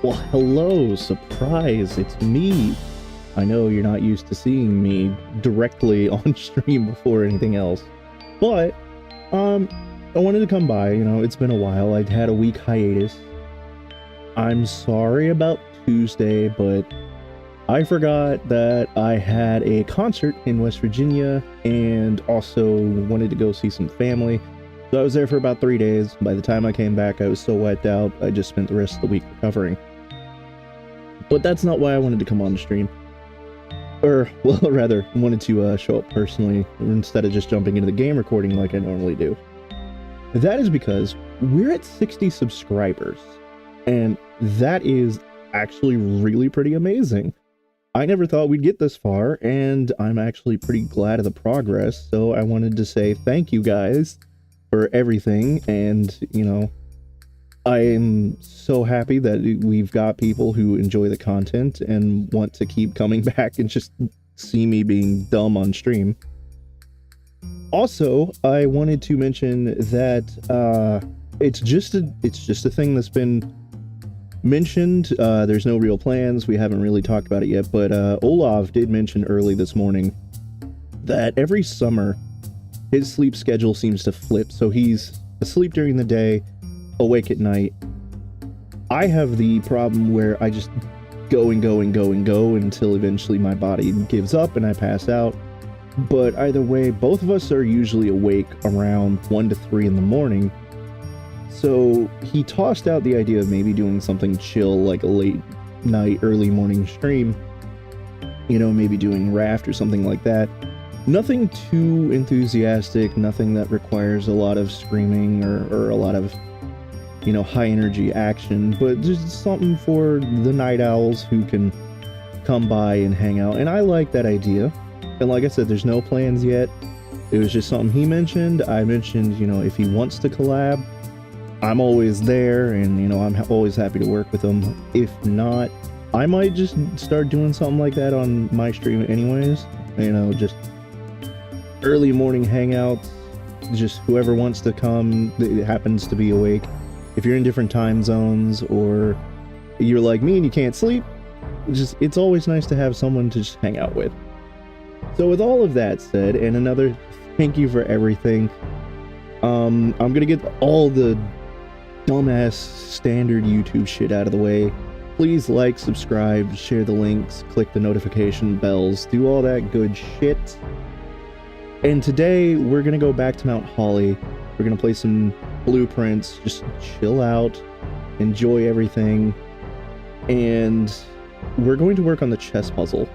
Well, hello, surprise, it's me. I know you're not used to seeing me directly on stream before anything else, but, I wanted to come by, it's been a while. I'd had a week hiatus. I'm sorry about Tuesday, but I forgot that I had a concert in West Virginia and also wanted to go see some family. So I was there for about 3 days. By the time I came back, I was so wiped out, I just spent the rest of the week recovering. But that's not why I wanted to come on the stream. Or, well, rather, I wanted to show up personally instead of just jumping into the game recording like I normally do. That is because we're at 60 subscribers, and that is actually really pretty amazing. I never thought we'd get this far, and I'm actually pretty glad of the progress, so I wanted to say thank you guys for everything, and, I am so happy that we've got people who enjoy the content and want to keep coming back and just see me being dumb on stream. Also, I wanted to mention that it's just a thing that's been mentioned. There's no real plans. We haven't really talked about it yet, but Olav did mention early this morning that every summer his sleep schedule seems to flip. So he's asleep during the day, awake at night. I have the problem where I just go until eventually my body gives up and I pass out. But either way, both of us are usually awake around 1 to 3 in the morning. So he tossed out the idea of maybe doing something chill, like a late night, early morning stream. Maybe doing Raft or something like that. Nothing too enthusiastic, nothing that requires a lot of screaming or a lot of high energy action, but just something for the night owls who can come by and hang out. And I like that idea. And like I said, there's no plans yet. It was just something he mentioned. I mentioned, if he wants to collab, I'm always there, and I'm always happy to work with him. If not, I might just start doing something like that on my stream anyways. Just early morning hangouts. Just whoever wants to come that happens to be awake. If you're in different time zones, or you're like me and you can't sleep, it's always nice to have someone to just hang out with. So with all of that said, and another thank you for everything, I'm gonna get all the dumbass standard YouTube shit out of the way. Please like, subscribe, share the links, click the notification bells, do all that good shit. And today we're gonna go back to Mount Holly. We're gonna play some Blueprints, just chill out, enjoy everything, and we're going to work on the chess puzzle.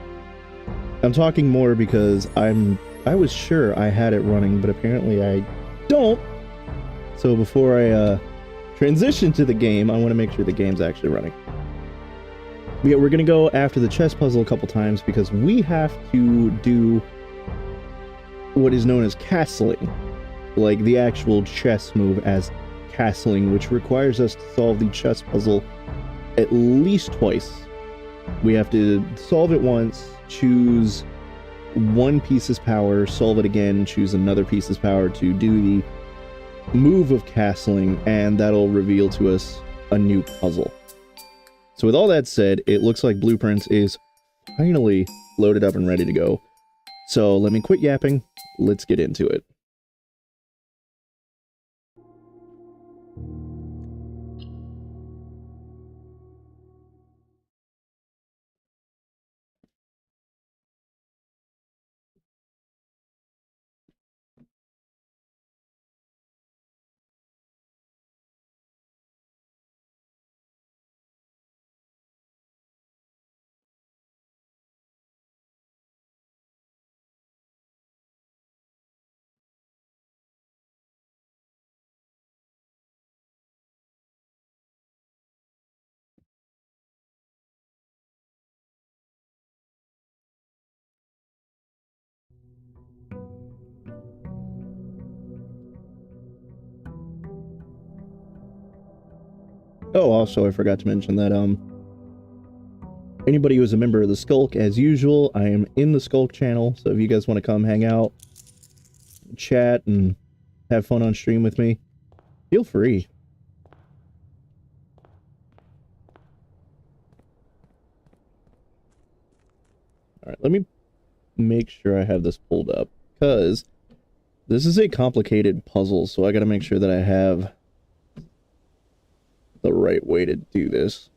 I'm talking more because I was sure I had it running, but apparently I don't. So before I transition to the game, I want to make sure the game's actually running. But yeah, we're gonna go after the chess puzzle a couple times because we have to do what is known as castling. Like the actual chess move as castling, which requires us to solve the chess puzzle at least twice. We have to solve it once, choose one piece's power, solve it again, choose another piece's power to do the move of castling, and that'll reveal to us a new puzzle. So with all that said, it looks like Blueprints is finally loaded up and ready to go. So let me quit yapping, let's get into it. Oh, also, I forgot to mention that, anybody who is a member of the Skulk, as usual, I am in the Skulk channel, so if you guys want to come hang out, chat, and have fun on stream with me, feel free. Alright, let me make sure I have this pulled up, because this is a complicated puzzle, so I gotta make sure that I have the right way to do this.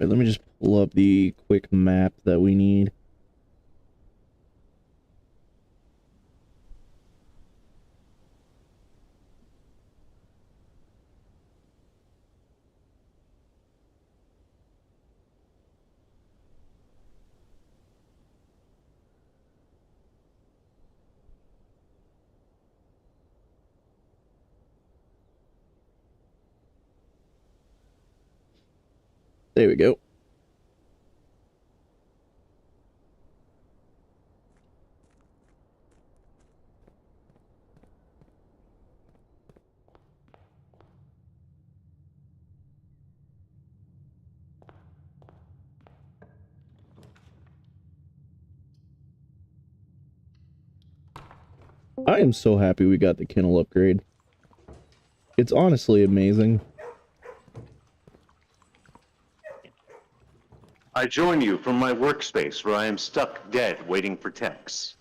Wait, let me just pull up the quick map that we need. There we go. I am so happy we got the kennel upgrade. It's honestly amazing. I join you from my workspace where I am stuck dead waiting for techs.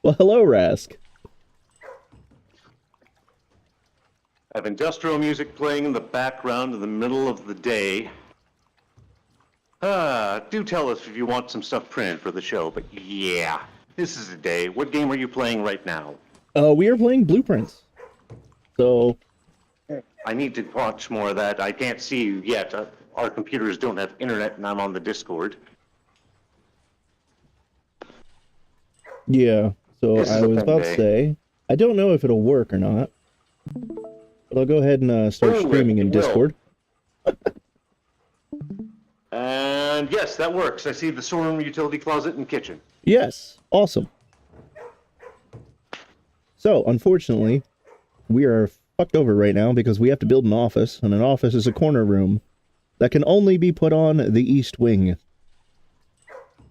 Well, hello, Rask. I have industrial music playing in the background in the middle of the day. Do tell us if you want some stuff printed for the show, but yeah, this is the day. What game are you playing right now? We are playing Blueprints. So... I need to watch more of that. I can't see you yet. Our computers don't have internet and I'm on the Discord. yeah, so I was about to say, I don't know if it'll work or not. But I'll go ahead and start streaming in Discord. And yes, that works. I see the storeroom, utility closet, and kitchen. Yes, awesome. So, unfortunately, we are fucked over right now because we have to build an office, and an office is a corner room that can only be put on the east wing.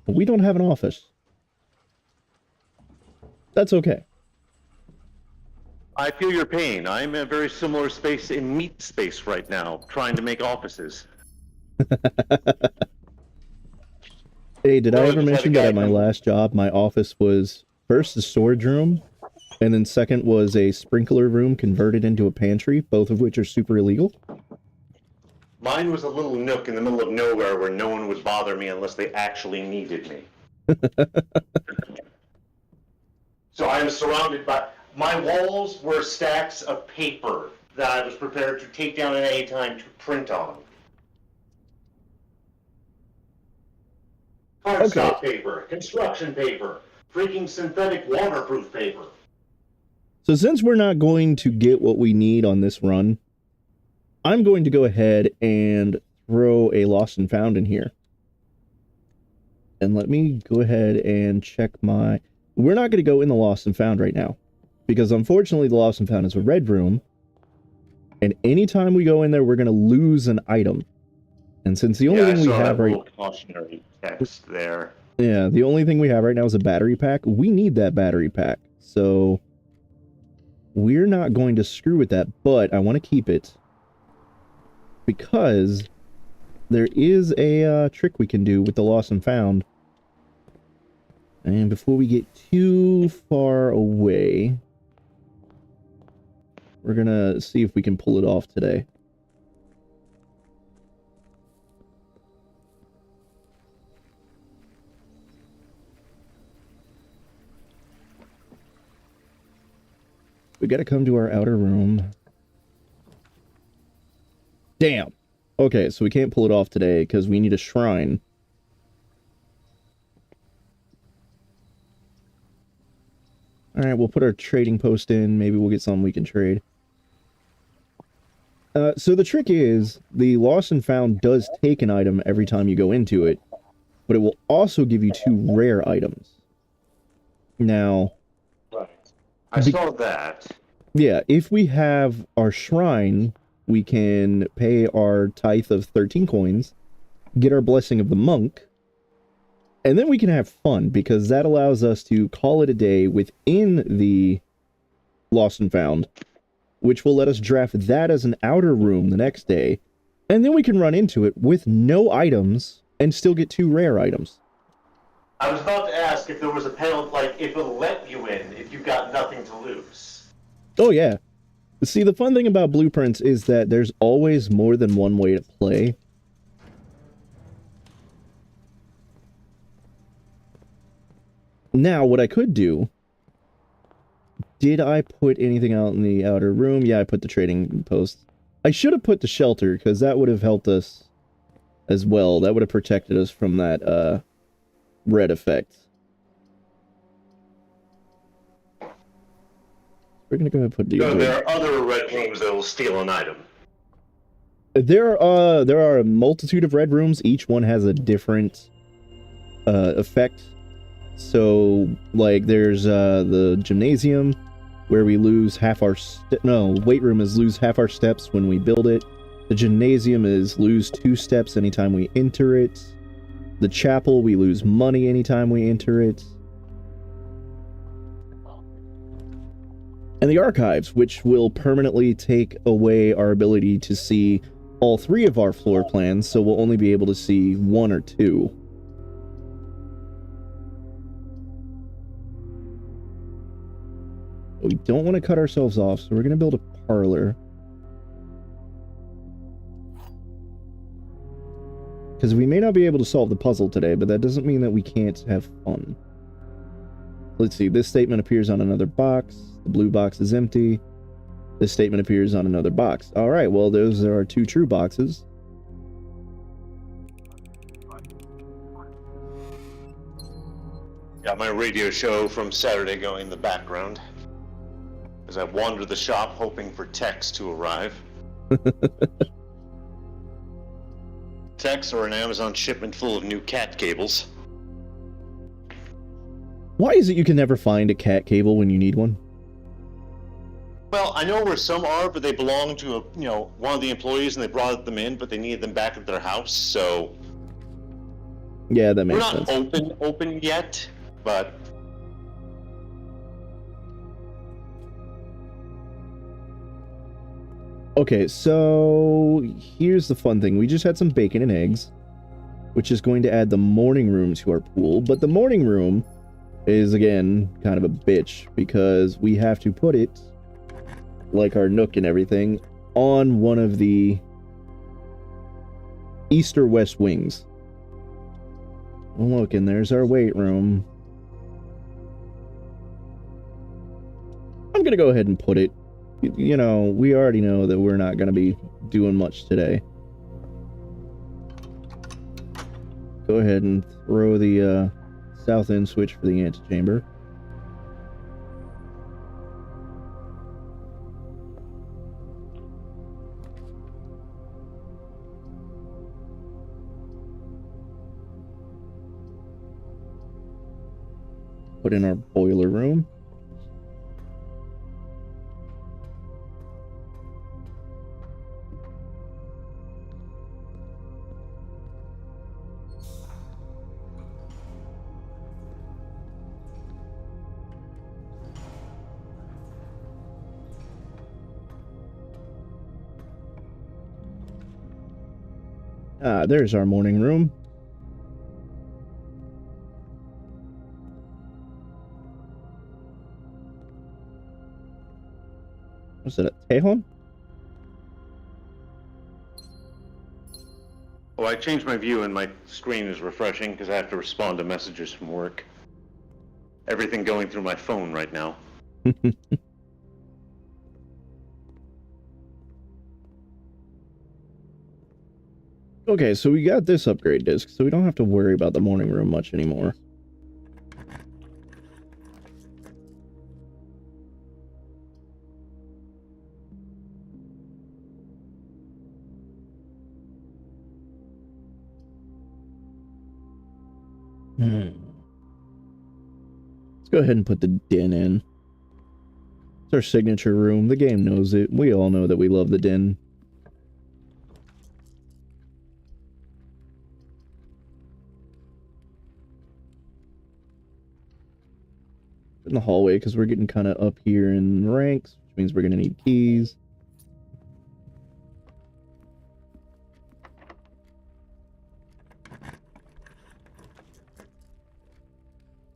But we don't have an office. That's okay. I feel your pain. I'm in a very similar space in meat space right now, trying to make offices. Hey, did I ever mention that at my last job, my office was first a storage room, and then second was a sprinkler room converted into a pantry, both of which are super illegal? Mine was a little nook in the middle of nowhere where no one would bother me unless they actually needed me. So I am surrounded by... My walls were stacks of paper that I was prepared to take down at any time to print on. Cardstock paper, construction paper, freaking synthetic waterproof paper. So since we're not going to get what we need on this run, I'm going to go ahead and throw a lost and found in here. And let me go ahead and check my... We're not going to go in the lost and found right now, because unfortunately the lost and found is a red room, and anytime we go in there, we're going to lose an item. And since the only thing we have right... cautionary text there. Yeah, the only thing we have right now is a battery pack. We need that battery pack, so we're not going to screw with that, but I want to keep it because there is a trick we can do with the lost and found. And before we get too far away, we're gonna see if we can pull it off today. We gotta come to our outer room. Damn! Okay, so we can't pull it off today because we need a shrine. Alright, we'll put our trading post in. Maybe we'll get something we can trade. So the trick is, the lost and found does take an item every time you go into it, but it will also give you 2 rare items. Now... Right. I saw that. Yeah, if we have our shrine, we can pay our tithe of 13 coins, get our blessing of the monk, and then we can have fun, because that allows us to call it a day within the Lost and Found, which will let us draft that as an outer room the next day, and then we can run into it with no items and still get 2 rare items. I was about to ask if there was a penalty, like if it'll let you in if you've got nothing to lose. Oh yeah. See, the fun thing about blueprints is that there's always more than one way to play. Now, what I could do... Did I put anything out in the outer room? Yeah, I put the trading post. I should have put the shelter, because that would have helped us as well. That would have protected us from that, red effect. We're gonna go ahead and put the... So there are other red rooms that will steal an item. There are a multitude of red rooms. Each one has a different, effect. So, like, there's, the gymnasium, where we lose half our... weight room is lose half our steps when we build it. The gymnasium is lose 2 steps anytime we enter it. The chapel, we lose money anytime we enter it. And the archives, which will permanently take away our ability to see all 3 of our floor plans, so we'll only be able to see 1 or 2. We don't want to cut ourselves off, so we're going to build a parlor. Because we may not be able to solve the puzzle today, but that doesn't mean that we can't have fun. Let's see, this statement appears on another box. The blue box is empty. This statement appears on another box. Alright, well, those are our 2 true boxes. Got my radio show from Saturday going in the background as I wander the shop hoping for Tex to arrive. Tex or an Amazon shipment full of new cat cables. Why is it you can never find a cat cable when you need one? Well, I know where some are, but they belong to one of the employees, and they brought them in, but they needed them back at their house. So yeah, that makes sense. We're not open yet, but okay. So here's the fun thing: we just had some bacon and eggs, which is going to add the morning room to our pool. But the morning room is again kind of a bitch because we have to put it, like our nook and everything, on one of the east or west wings. Look, and there's our weight room. I'm gonna go ahead and put it. You know, we already know that we're not gonna be doing much today. Go ahead and throw the south end switch for the antechamber. Put in our boiler room. Ah, there's our morning room. Was it a Tejon? oh, I changed my view and my screen is refreshing because I have to respond to messages from work. Everything going through my phone right now. Okay, so we got this upgrade disc, so we don't have to worry about the morning room much anymore. Let's go ahead and put the den in. It's our signature room. The game knows it. We all know that we love the den. In the hallway, because we're getting kind of up here in ranks, which means we're going to need keys.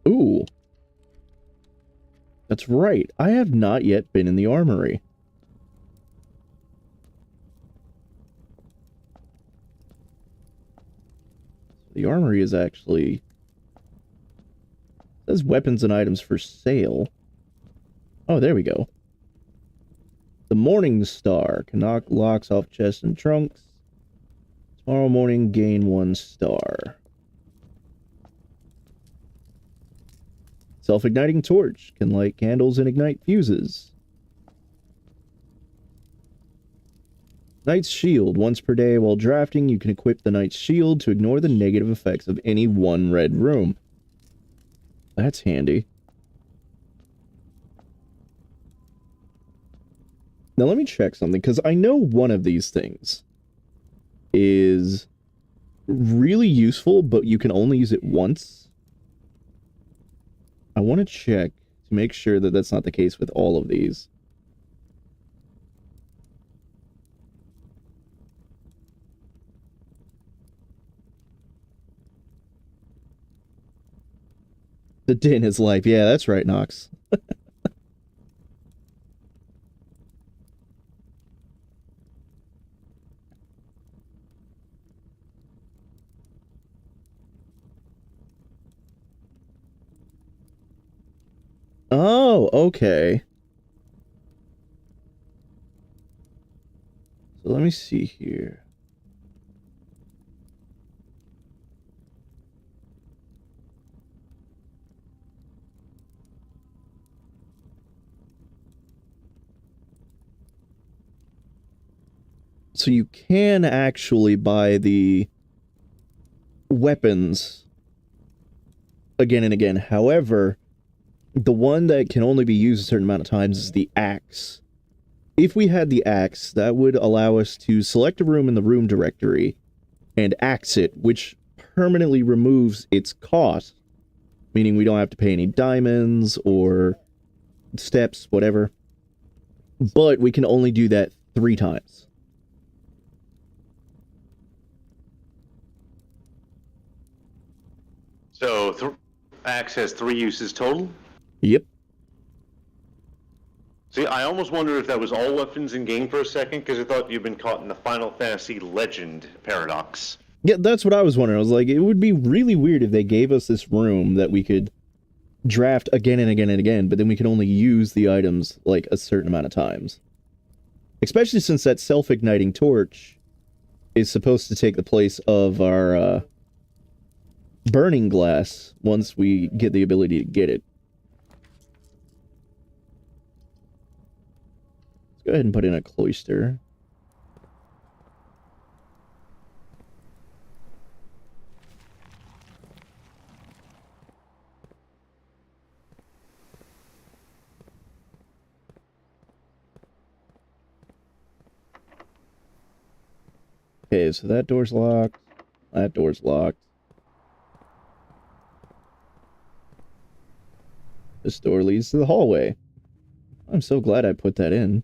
Ooh. That's right. I have not yet been in the armory. The armory is actually... It says weapons and items for sale. Oh, there we go. The Morning Star can knock locks off chests and trunks. Tomorrow morning, gain 1 star. Self-igniting torch can light candles and ignite fuses. Knight's Shield. Once per day while drafting, you can equip the Knight's Shield to ignore the negative effects of any one red room. That's handy. Now let me check something, because I know one of these things is really useful, but you can only use it once. I want to check to make sure that that's not the case with all of these. The den is life. Yeah, that's right, Nox. Oh, okay. So let me see here. So you can actually buy the weapons again and again. However, the one that can only be used a certain amount of times is the axe. If we had the axe, that would allow us to select a room in the room directory and axe it, which permanently removes its cost, meaning we don't have to pay any diamonds or steps, whatever. But we can only do that 3 times. So, axe has 3 uses total? Yep. See, I almost wondered if that was all weapons in game for a second, because I thought you'd been caught in the Final Fantasy Legend paradox. Yeah, that's what I was wondering. I was like, it would be really weird if they gave us this room that we could draft again and again and again, but then we can only use the items, like, a certain amount of times. Especially since that self-igniting torch is supposed to take the place of our, burning glass once we get the ability to get it. Let's go ahead and put in a cloister. Okay, so that door's locked. That door's locked. This door leads to the hallway. I'm so glad I put that in.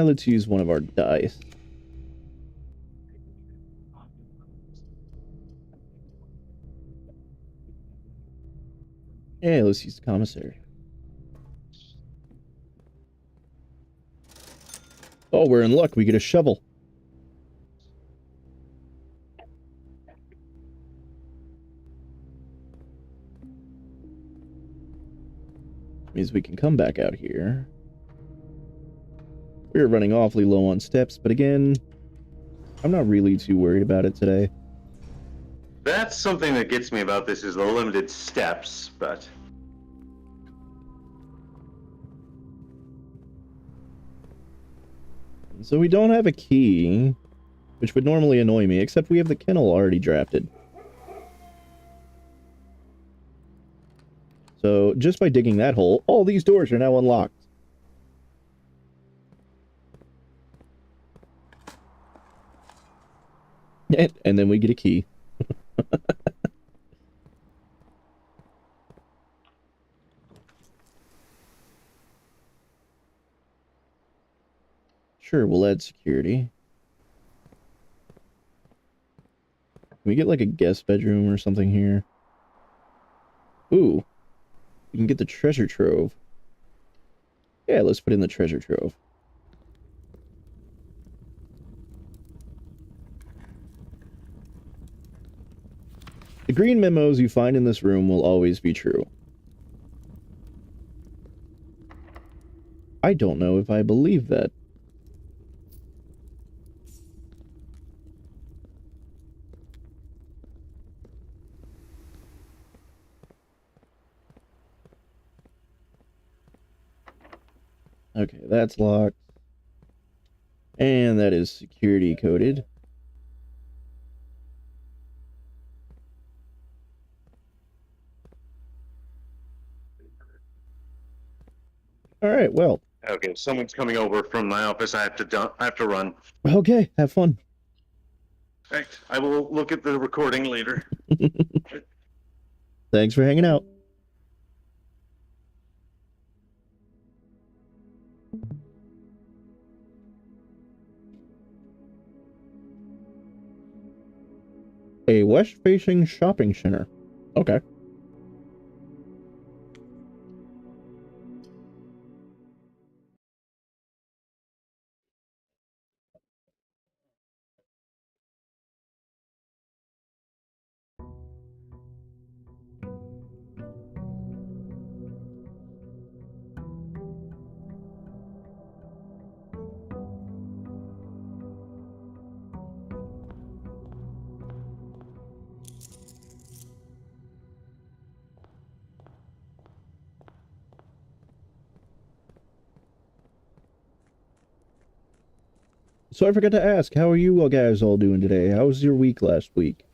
Let's use one of our dice. Yeah, let's use the commissary. Oh, we're in luck. We get a shovel. means we can come back out here. We're running awfully low on steps, but again, I'm not really too worried about it today. That's something that gets me about this is the limited steps, but... So we don't have a key, which would normally annoy me, except we have the kennel already drafted. So just by digging that hole, all these doors are now unlocked. And then we get a key. Sure, we'll add security. Can we get like a guest bedroom or something here? Ooh. We can get the treasure trove. Yeah, let's put in the treasure trove. The green memos you find in this room will always be true. I don't know if I believe that. Okay, that's locked. And that is security coded. Alright, well. Okay, someone's coming over from my office. I have to run. Okay, have fun. Right. I will look at the recording later. Thanks for hanging out. A west-facing shopping center. Okay. So I forgot to ask, how are you guys all doing today? How was your week last week?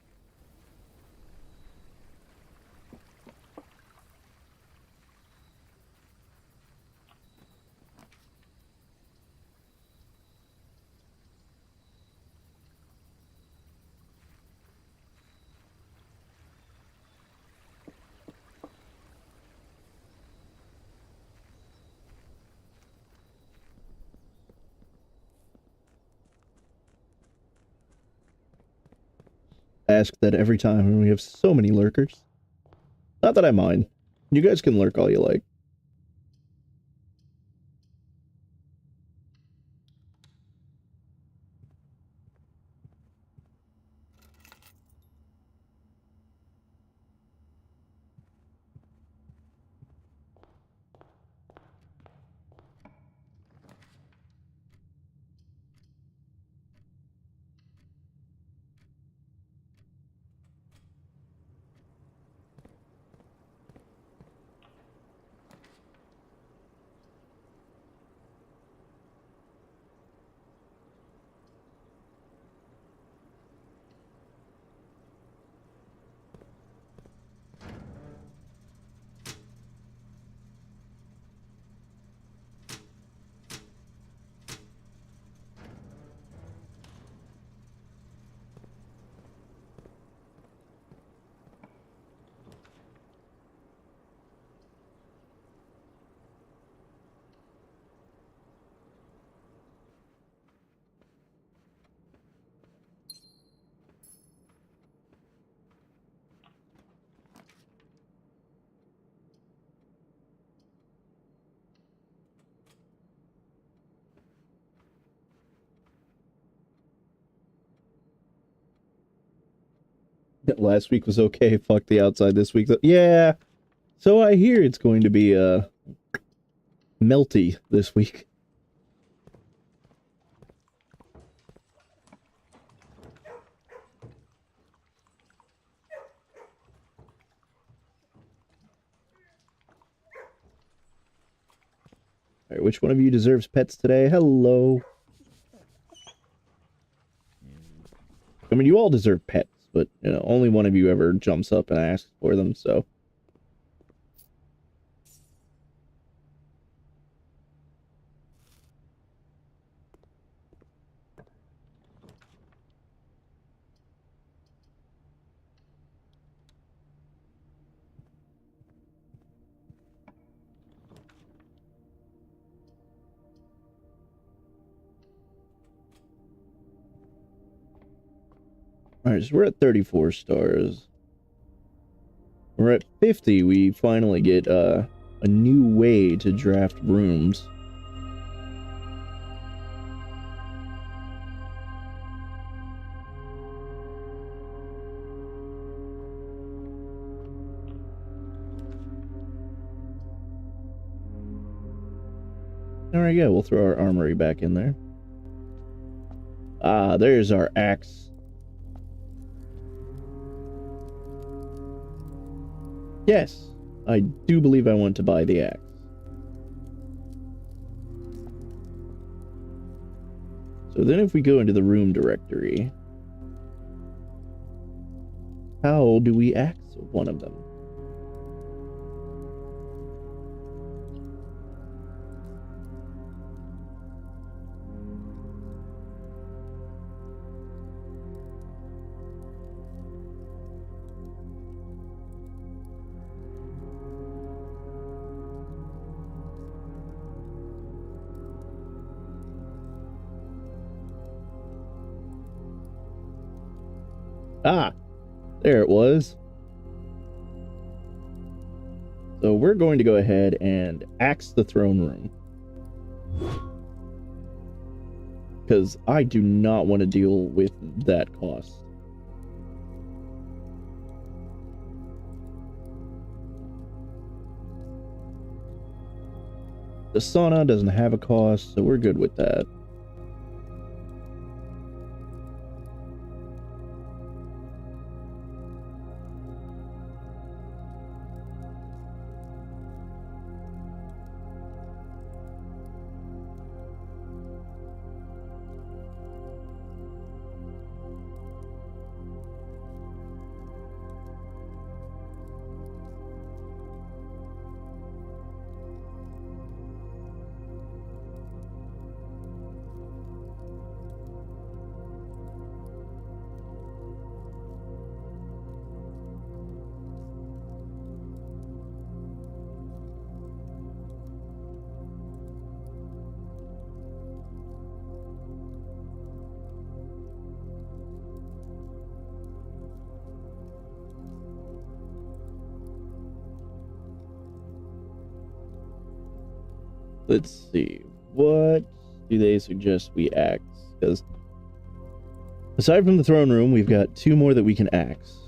Ask that every time when we have so many lurkers. Not that I mind. You guys can lurk all you like. Last week was okay. Fuck the outside this week. Yeah. So I hear it's going to be melty this week. All right, which one of you deserves pets today? Hello. I mean, you all deserve pets, but, you know, only one of you ever jumps up and asks for them, so. Alright, so we're at 34 stars. We're at 50, we finally get a new way to draft rooms. Alright, yeah, we'll throw our armory back in there. Ah, there's our axe. Yes, I do believe I want to buy the axe. So then if we go into the room directory, how do we axe one of them? Ah, there it was. So we're going to go ahead and axe the throne room. Because I do not want to deal with that cost. The sauna doesn't have a cost, so we're good with that. Let's see, what do they suggest we axe? Because aside from the throne room, we've got 2 more that we can axe.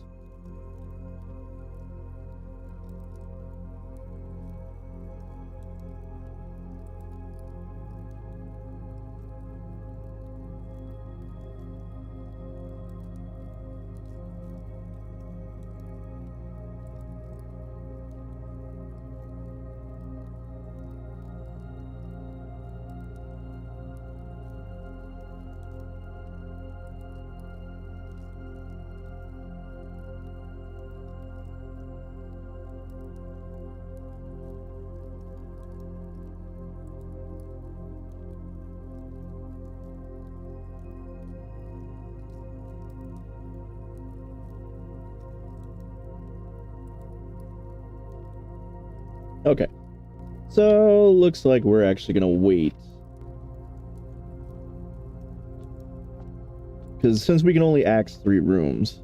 Okay, so looks like we're actually gonna wait, because since we can only axe 3 rooms,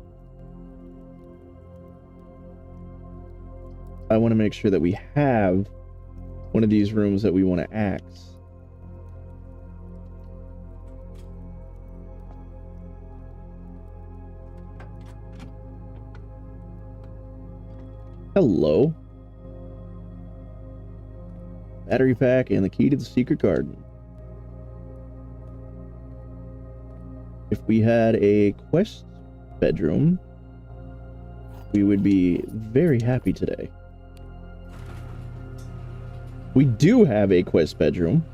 I want to make sure that we have one of these rooms that we want to axe. Hello. battery pack, and the key to the secret garden. If we had a quest bedroom, we would be very happy today. We do have a quest bedroom.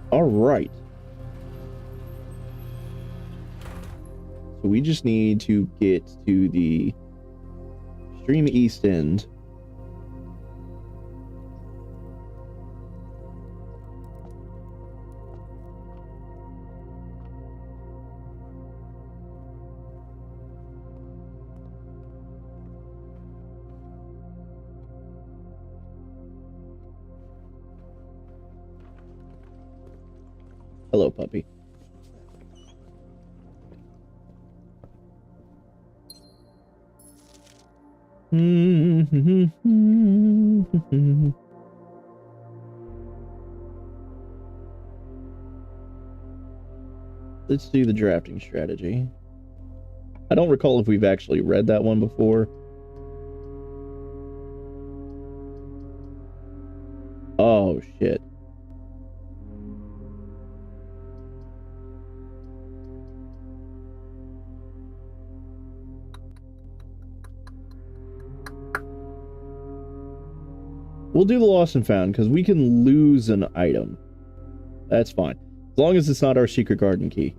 All right. So we just need to get to the extreme east end. Hello, puppy. Let's do the drafting strategy. I don't recall if we've actually read that one before. Oh, shit. We'll do the lost and found, because we can lose an item. That's fine. As long as it's not our secret garden key.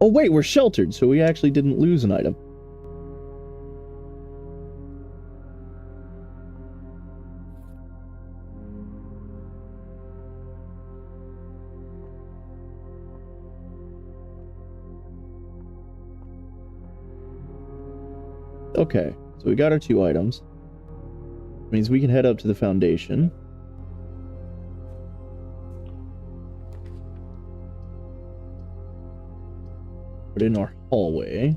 Oh wait, we're sheltered, so we actually didn't lose an item. Okay, so we got our 2 items. Means we can head up to the foundation. Put in our hallway.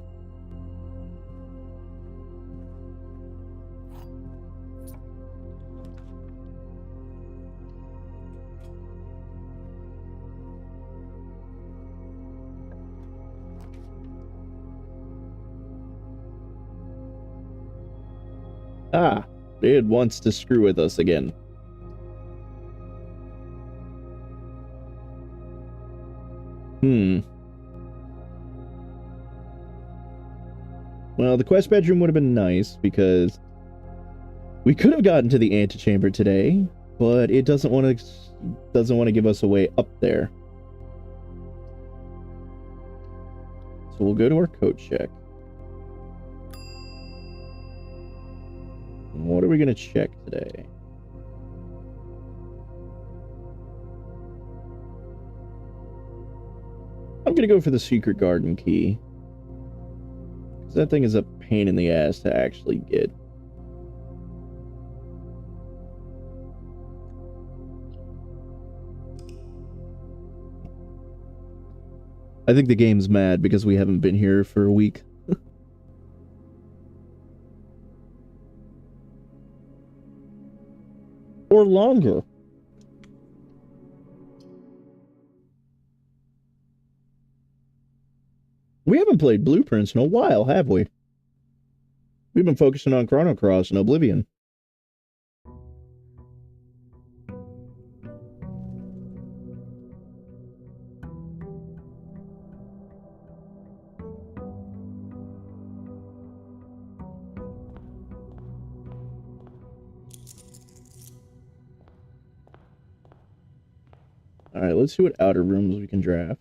Ah, it wants to screw with us again. Well, the quest bedroom would have been nice because we could have gotten to the antechamber today, but it doesn't want to give us a way up there. So we'll go to our code check. What are we going to check today? I'm going to go for the secret garden key. Because that thing is a pain in the ass to actually get. I think the game's mad because we haven't been here for a week. Or longer. We haven't played Blueprints in a while, have we? We've been focusing on Chrono Cross and Oblivion. Alright, let's see what outer rooms we can draft.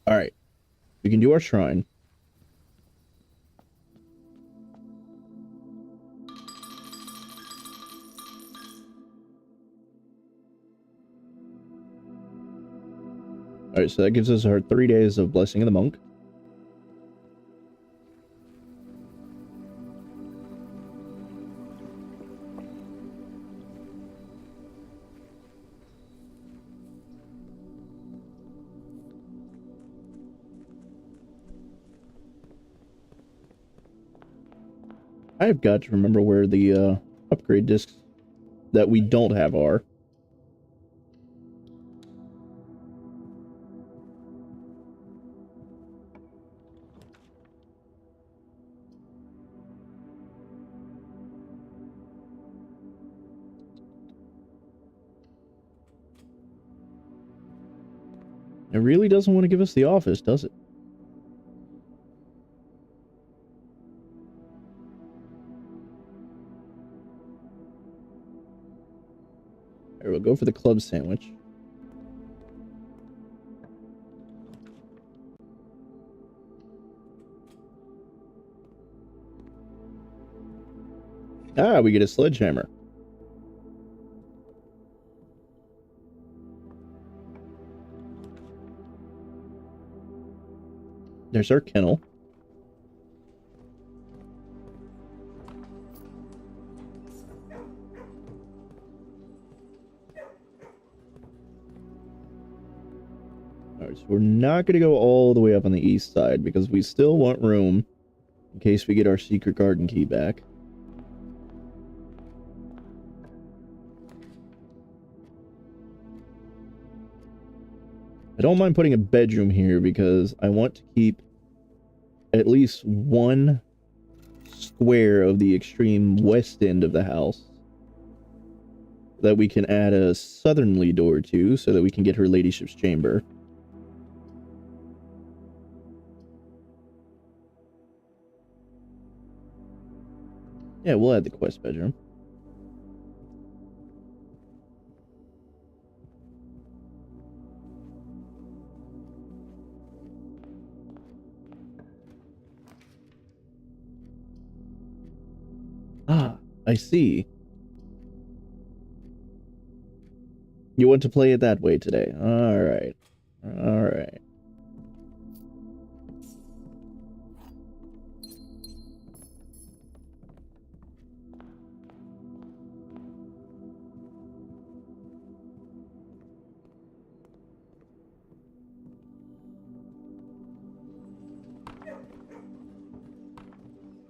Alright, we can do our shrine. Alright, so that gives us our 3 days of Blessing of the Monk. I've got to remember where the upgrade discs that we don't have are. It really doesn't want to give us the office, does it? Alright, we'll go for the club sandwich. Ah, we get a sledgehammer. There's our kennel. Alright, so we're not going to go all the way up on the east side because we still want room in case we get our secret garden key back. I don't mind putting a bedroom here because I want to keep at least one square of the extreme west end of the house that we can add a southerly door to so that we can get her ladyship's chamber. Yeah, we'll add the quest bedroom. Ah, I see. You want to play it that way today. Alright. Alright.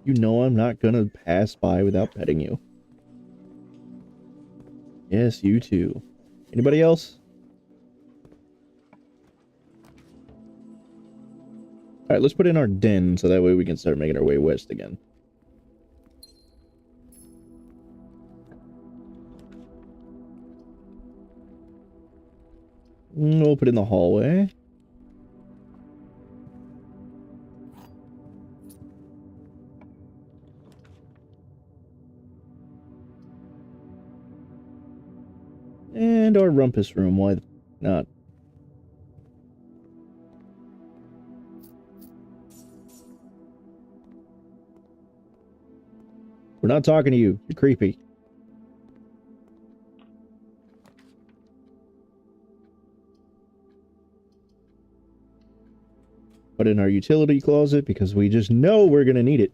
You know I'm not gonna pass by without petting you. Yes, you too. Anybody else? Alright, let's put in our den so that way we can start making our way west again. We'll put in the hallway. And our rumpus room, why not? We're not talking to you. You're creepy. Put in our utility closet because we just know we're gonna need it.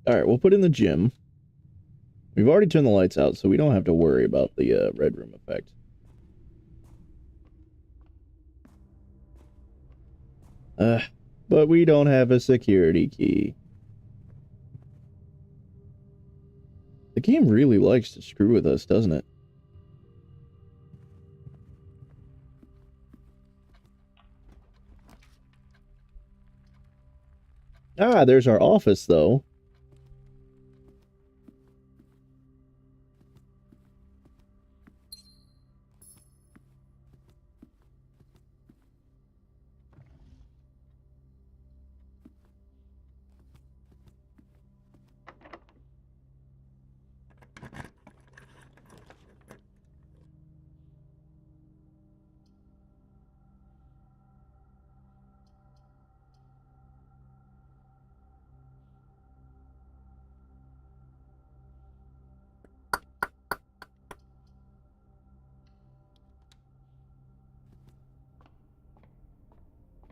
Alright, we'll put in the gym. We've already turned the lights out, so we don't have to worry about the red room effect. But we don't have a security key. The game really likes to screw with us, doesn't it? Ah, there's our office, though.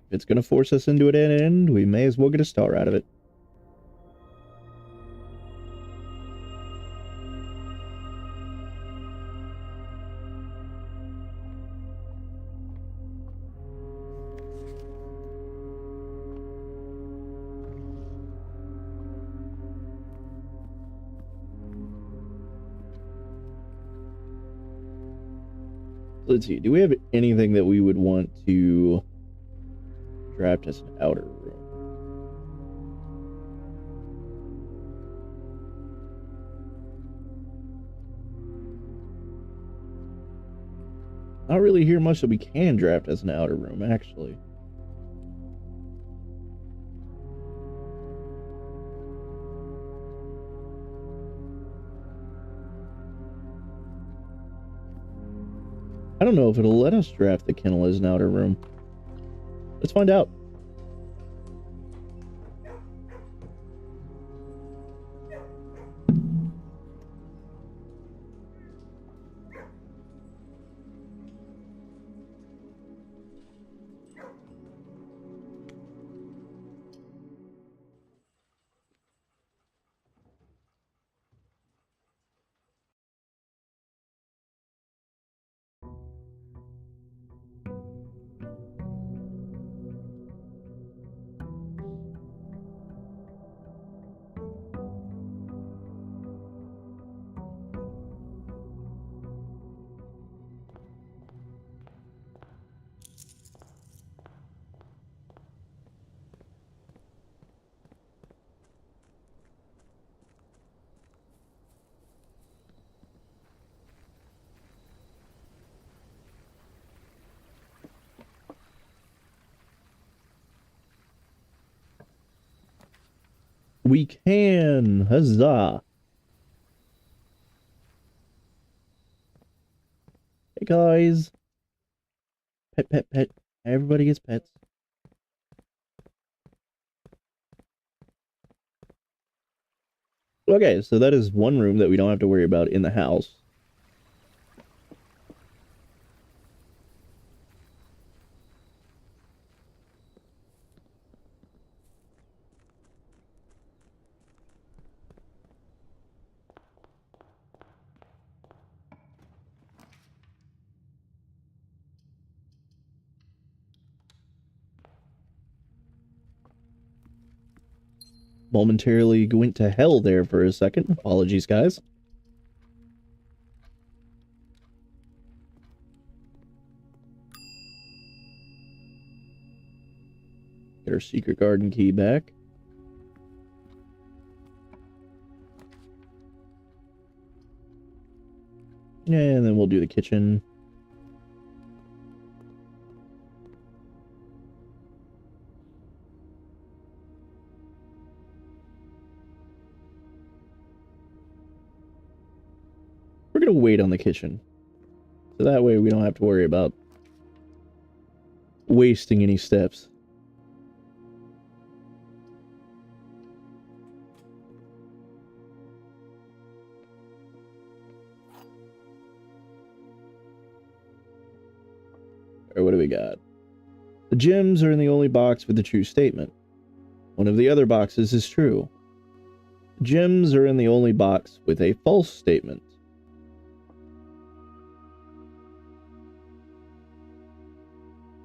If it's gonna force us into an end, we may as well get a star out of it. Let's see, do we have anything that we would want to draft as an outer room? Not really hear much that we can draft as an outer room, actually. I don't know if it'll let us draft the kennel as an outer room. Let's find out. We can! Huzzah! Hey guys! Pet, pet, pet. Everybody gets pets. Okay, so that is one room that we don't have to worry about in the house. Momentarily went to hell there for a second. Apologies, guys. Get our secret garden key back. And then we'll do the kitchen. We're gonna wait on the kitchen. So that way we don't have to worry about wasting any steps. Or what do we got? The gems are in the only box with the true statement. One of the other boxes is true. Gems are in the only box with a false statement.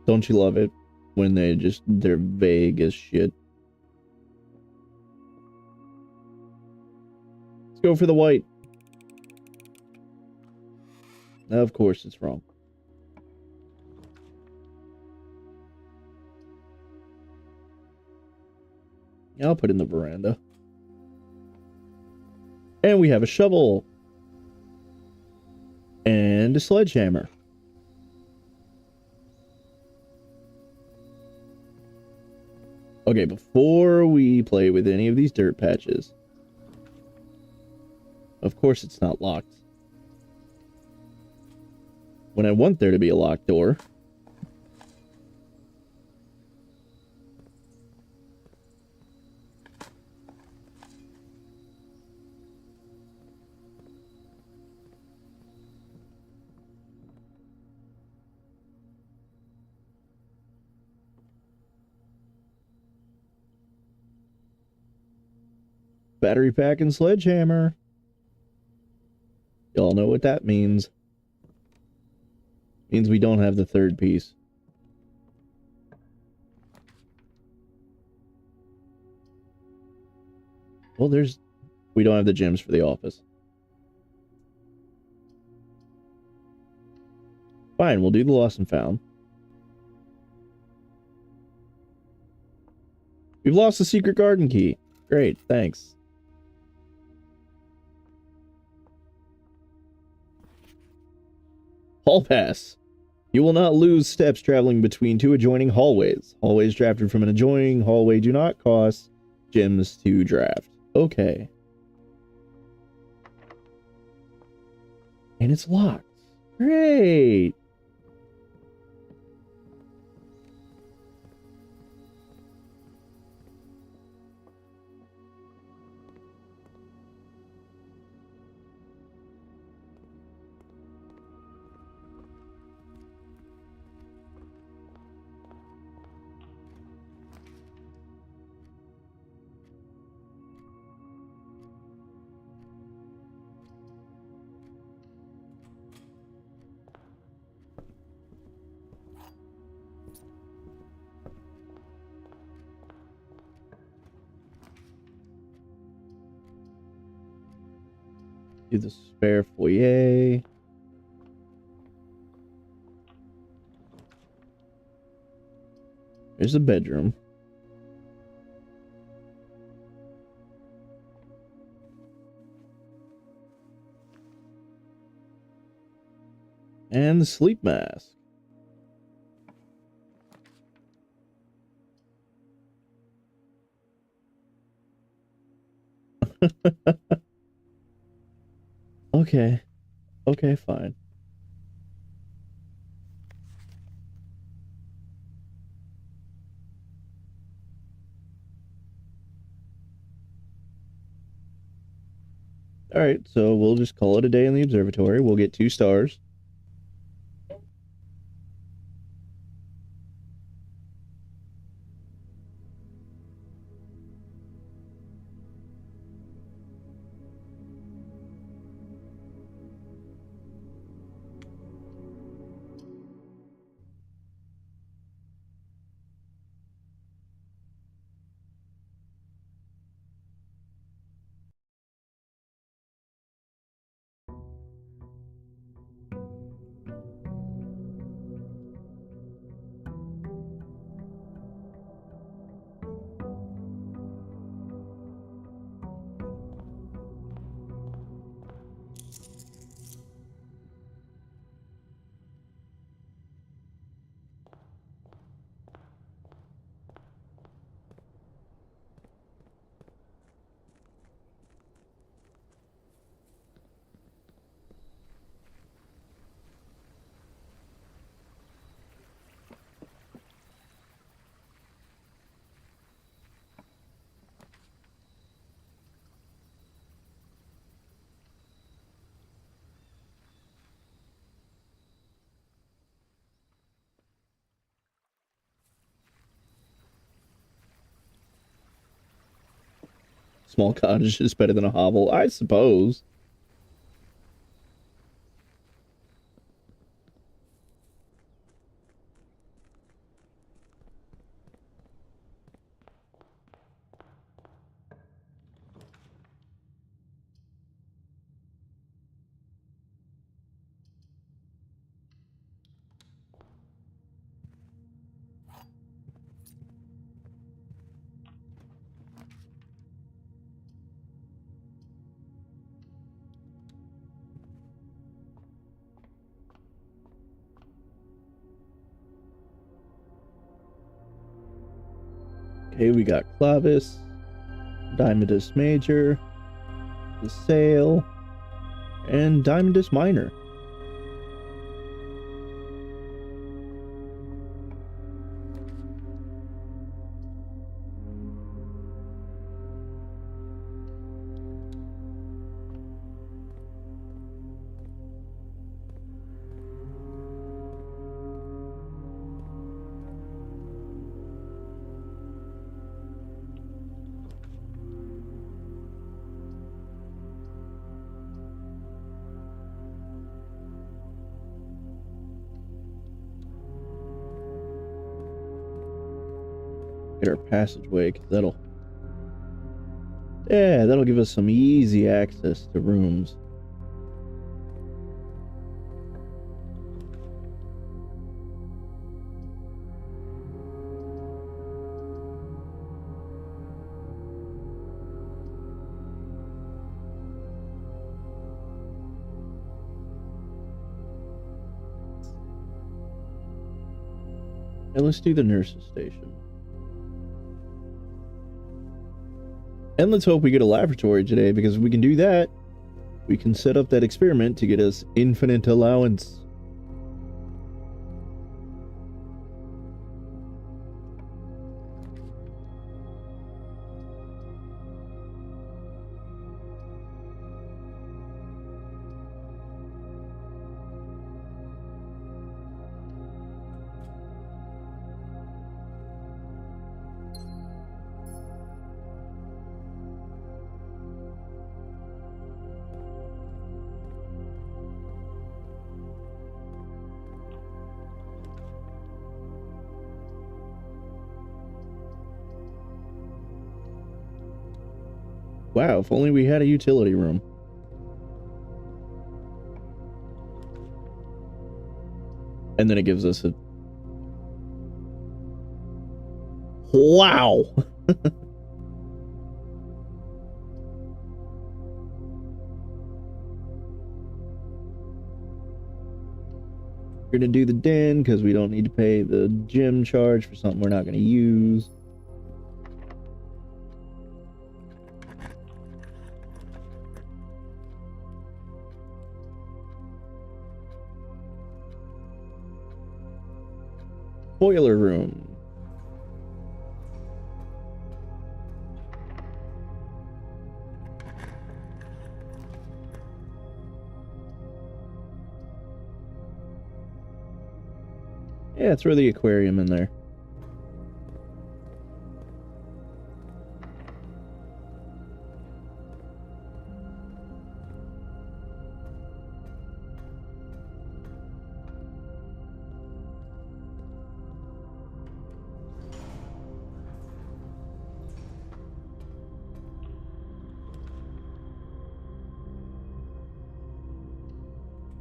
Don't you love it when they're vague as shit? Let's go for the white. Of course it's wrong. Yeah, I'll put in the veranda. And we have a shovel. And a sledgehammer. Okay, before we play with any of these dirt patches, of course it's not locked. When I want there to be a locked door, battery pack and sledgehammer. Y'all know what that means. Means we don't have the third piece. Well, we don't have the gems for the office. Fine, we'll do the lost and found. We've lost the secret garden key. Great, thanks. Hall pass. You will not lose steps traveling between two adjoining hallways. Hallways drafted from an adjoining hallway do not cost gems to draft. Okay. And it's locked. Great. Do the spare foyer. There's a bedroom. And the sleep mask. Okay. Okay, fine. Alright, so we'll just call it a day in the observatory. We'll get 2 stars. Small cottage is better than a hovel, I suppose. Okay, we got Clavis, Diamondus Major, the Sail, and Diamondus Minor. Get our passageway, because that'll give us some easy access to rooms. And let's do the nurse's station. And let's hope we get a laboratory today, because if we can do that, we can set up that experiment to get us infinite allowance. Wow, if only we had a utility room. And then it gives us a... Wow! We're gonna do the den because we don't need to pay the gym charge for something we're not gonna use. Boiler room. Yeah, throw the aquarium in there.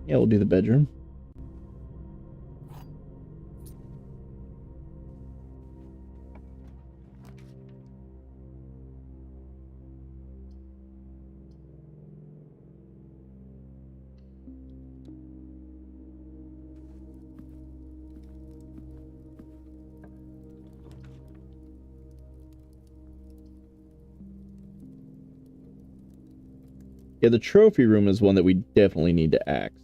Yeah, we'll do the bedroom. Yeah, the trophy room is one that we definitely need to axe.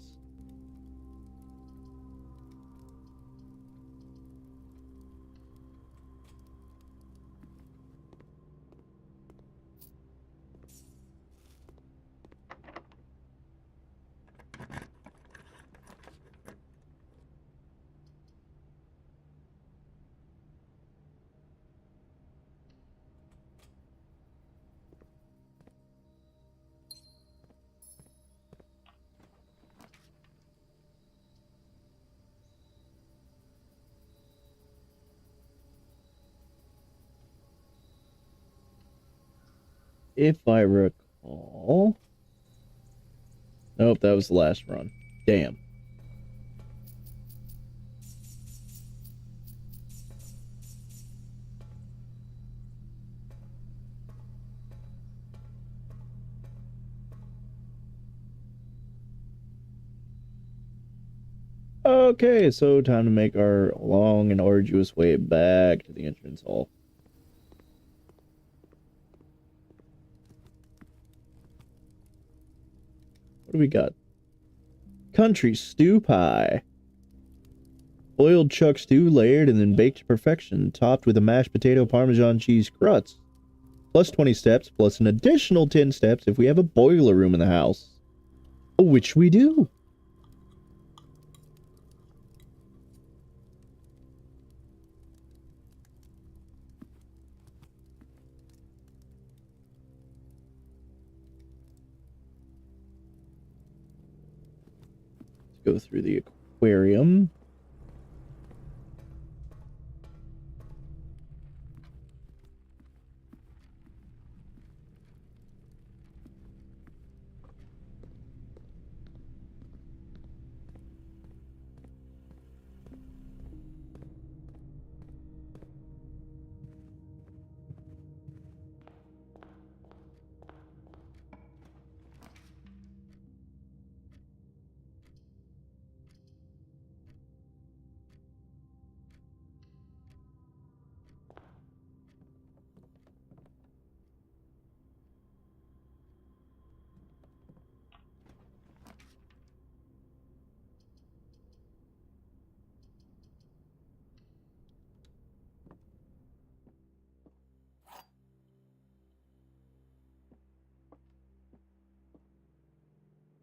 If I recall... Nope, that was the last run. Damn. Okay, so time to make our long and arduous way back to the entrance hall. What do we got? Country stew pie. Boiled chuck stew layered and then baked to perfection, topped with a mashed potato Parmesan cheese crust. Plus 20 steps, plus an additional 10 steps if we have a boiler room in the house. Which we do. Let's go through the aquarium.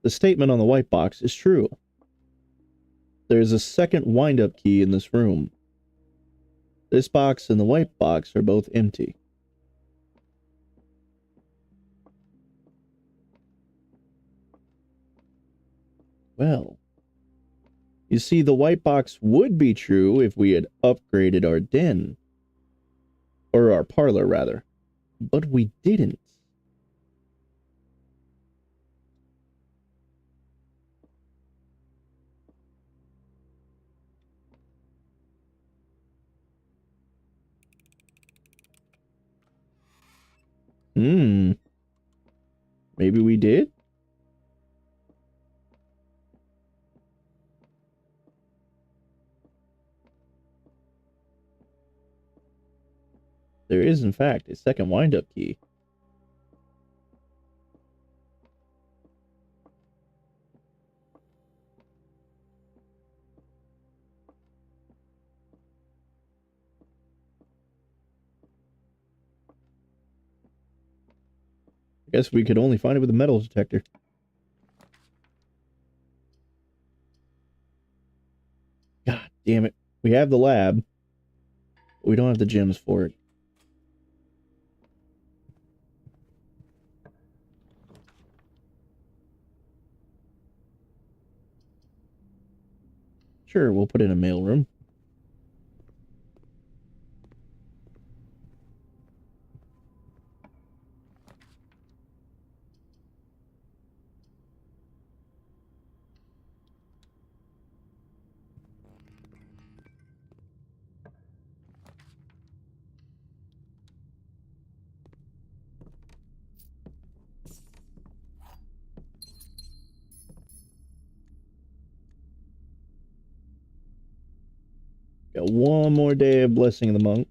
The statement on the white box is true. There's a second wind-up key in this room. This box and the white box are both empty. Well, you see, the white box would be true if we had upgraded our den. Or our parlor, rather. But we didn't. Maybe we did? There is, in fact, a second wind-up key. I guess we could only find it with a metal detector. God damn it. We have the lab. But we don't have the gems for it. Sure, we'll put it in a mailroom. Got one more day of Blessing of the Monk.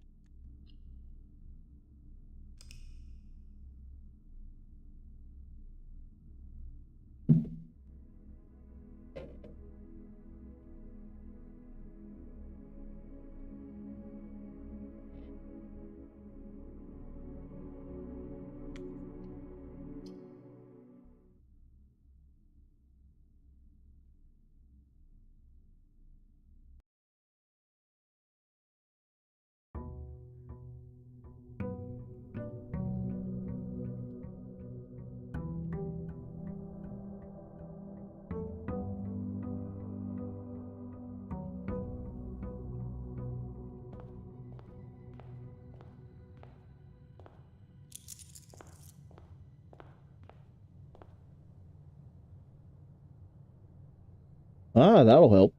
Ah, that'll help.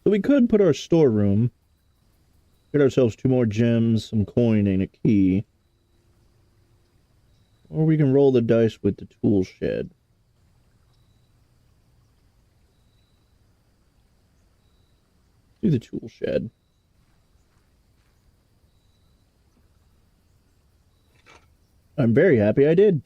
So we could put our storeroom, get ourselves 2 more gems, some coin, and a key. Or we can roll the dice with the tool shed. Do the tool shed. I'm very happy I did.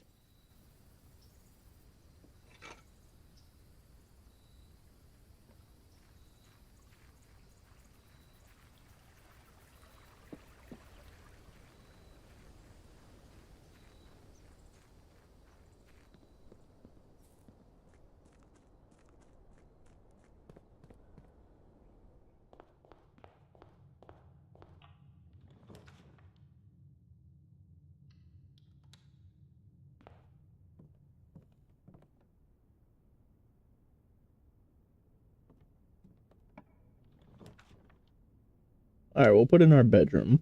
Alright, we'll put in our bedroom.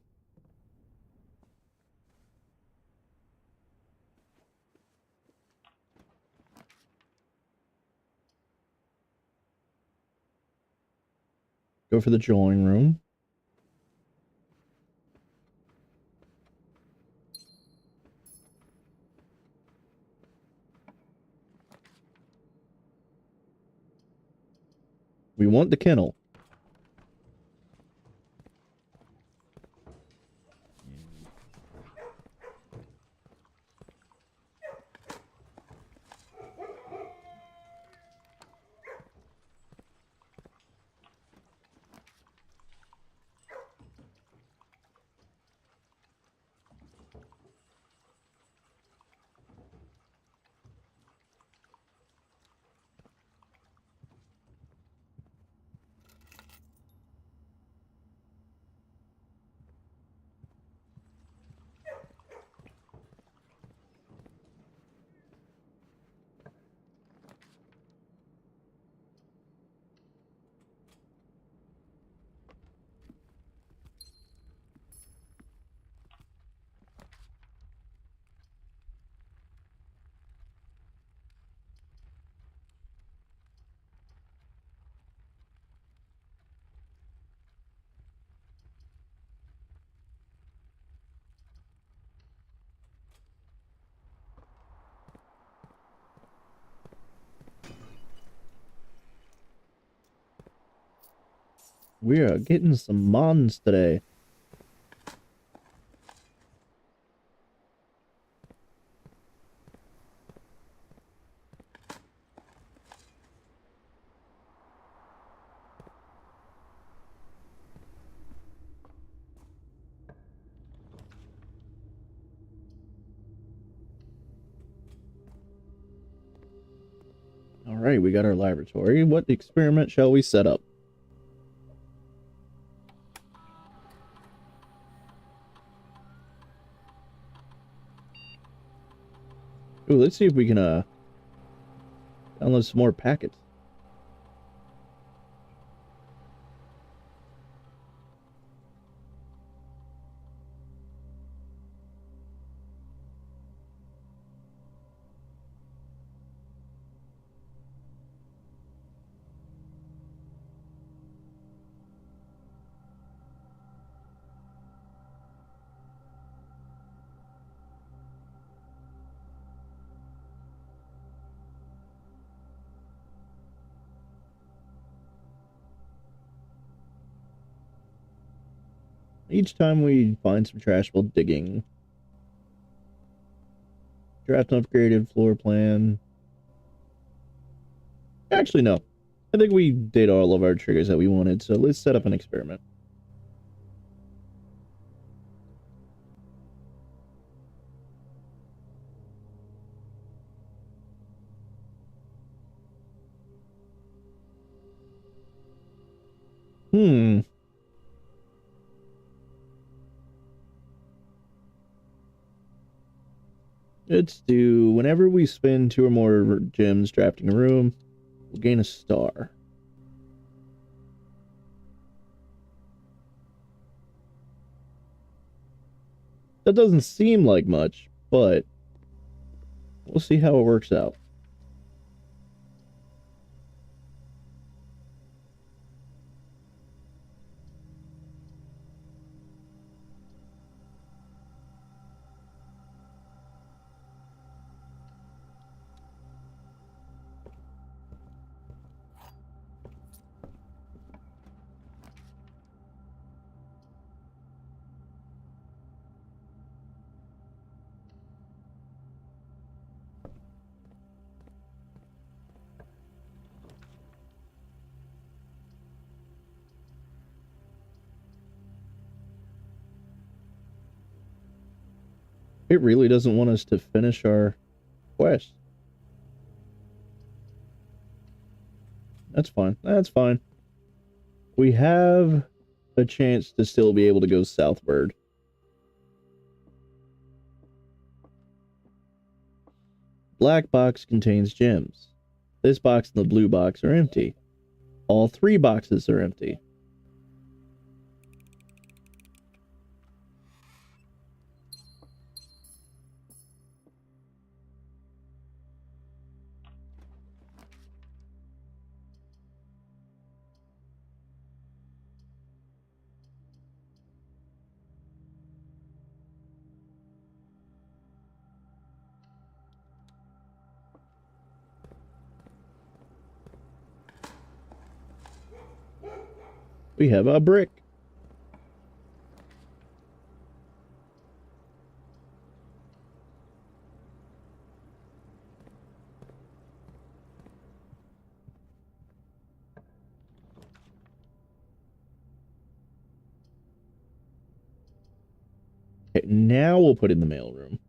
Go for the drawing room. We want the kennel. We are getting some mons today. All right, we got our laboratory. What experiment shall we set up? Ooh, let's see if we can download some more packets. Each time we find some trash while digging. Draft an upgraded floor plan. Actually, no. I think we did all of our triggers that we wanted, so let's set up an experiment. Let's do, whenever we spend 2 or more gems drafting a room, we'll gain a star. That doesn't seem like much, but we'll see how it works out. It really doesn't want us to finish our quest. That's fine. That's fine. We have a chance to still be able to go southward. Black box contains gems. This box and the blue box are empty. All 3 boxes are empty. We have a brick. Okay, now we'll put in the mailroom.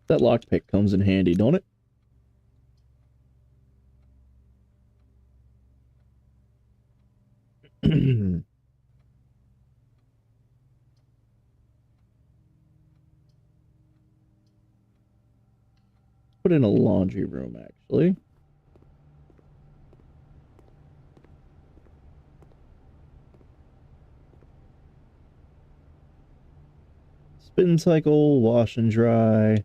That lockpick comes in handy, don't it? Put in a laundry room, actually. Spin cycle, wash and dry,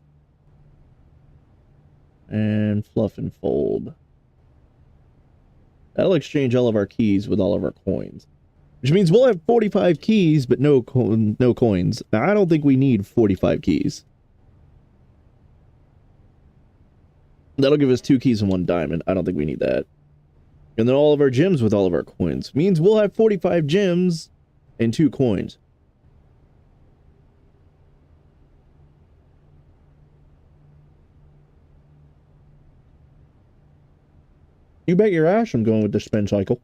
and fluff and fold. That'll exchange all of our keys with all of our coins. Which means we'll have 45 keys, but no coins. Now, I don't think we need 45 keys. That'll give us 2 keys and 1 diamond. I don't think we need that. And then all of our gems with all of our coins. Means we'll have 45 gems and 2 coins. You bet your ass I'm going with the spin cycle.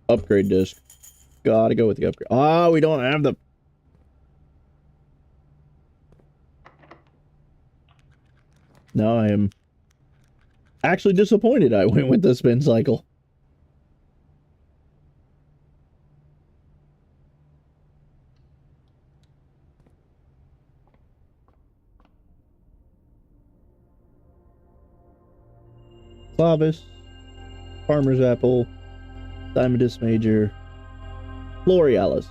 Upgrade disc. Gotta go with the upgrade. Ah, we don't have the... Now I am actually disappointed I went with the spin cycle. Clavis, Farmer's Apple, Diamondus Major, Florealis.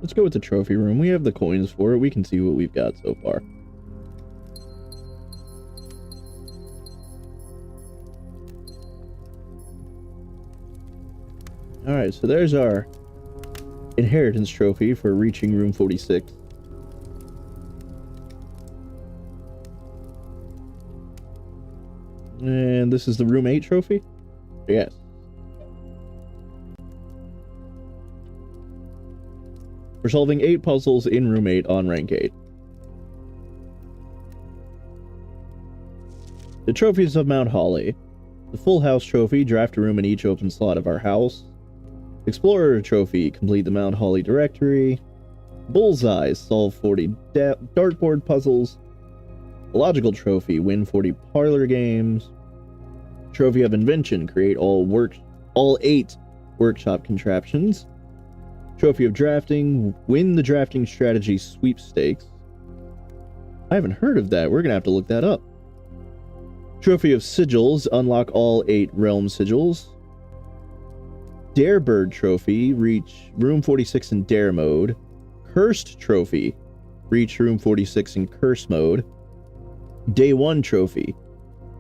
Let's go with the trophy room. We have the coins for it. We can see what we've got so far. Alright, so there's our inheritance trophy for reaching room 46. And this is the room 8 trophy? Yes. We're solving 8 puzzles in room 8 on rank 8. The trophies of Mount Holly. The full house trophy, draft a room in each open slot of our house. Explorer trophy, complete the Mount Holly directory. Bullseye, solve 40 dartboard puzzles. Logical trophy, win 40 parlor games. Trophy of invention, create all 8 workshop contraptions. Trophy of drafting, win the drafting strategy sweepstakes. I haven't heard of that. We're gonna have to look that up. Trophy of sigils, unlock all 8 realm sigils. Darebird trophy, reach room 46 in dare mode. Cursed trophy. Reach room 46 in curse mode. Day 1 trophy.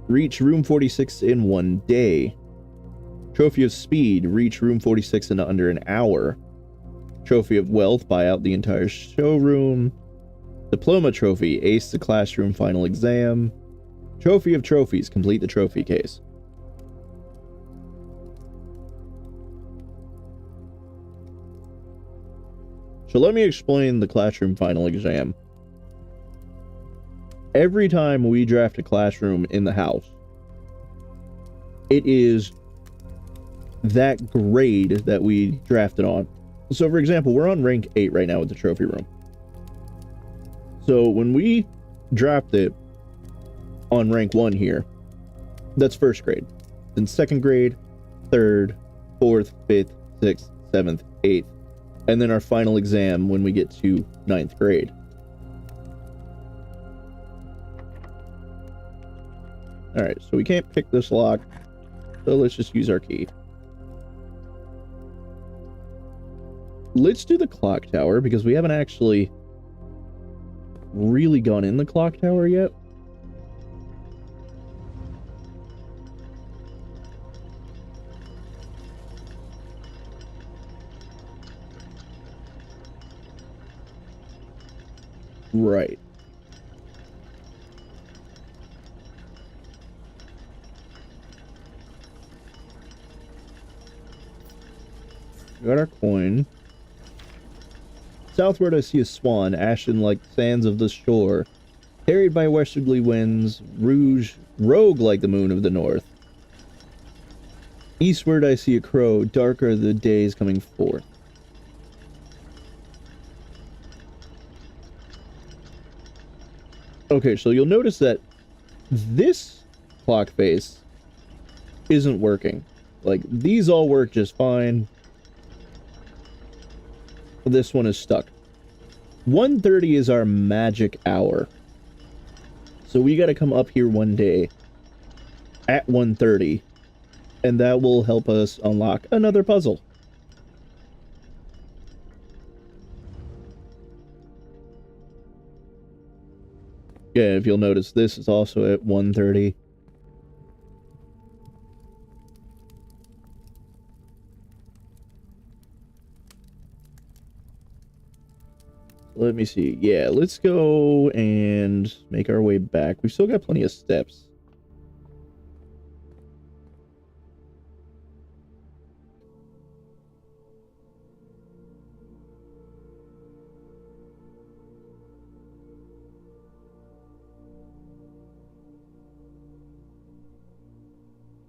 Reach room 46 in 1 day. Trophy of speed. Reach room 46 in under an hour. Trophy of wealth. Buy out the entire showroom. Diploma trophy. Ace the classroom final exam. Trophy of trophies. Complete the trophy case. So let me explain the classroom final exam. Every time we draft a classroom in the house, it is that grade that we drafted on. So for example, we're on rank 8 right now with the trophy room. So when we draft it on rank 1 here, that's first grade. Then second grade, third, fourth, fifth, sixth, seventh, eighth. And then our final exam when we get to 9th grade. Alright, so we can't pick this lock, so let's just use our key. Let's do the clock tower, because we haven't actually really gone in the clock tower yet. Right. We got our coin. Southward I see a swan, ashen like sands of the shore, carried by westerly winds, rogue like the moon of the north. Eastward I see a crow, darker the days coming forth. Okay, so you'll notice that this clock face isn't working. Like, these all work just fine. This one is stuck. 1:30 is our magic hour. So we gotta come up here one day at 1:30, and that will help us unlock another puzzle. Yeah, if you'll notice, this is also at 1:30. Let me see. Yeah, let's go and make our way back. We've still got plenty of steps.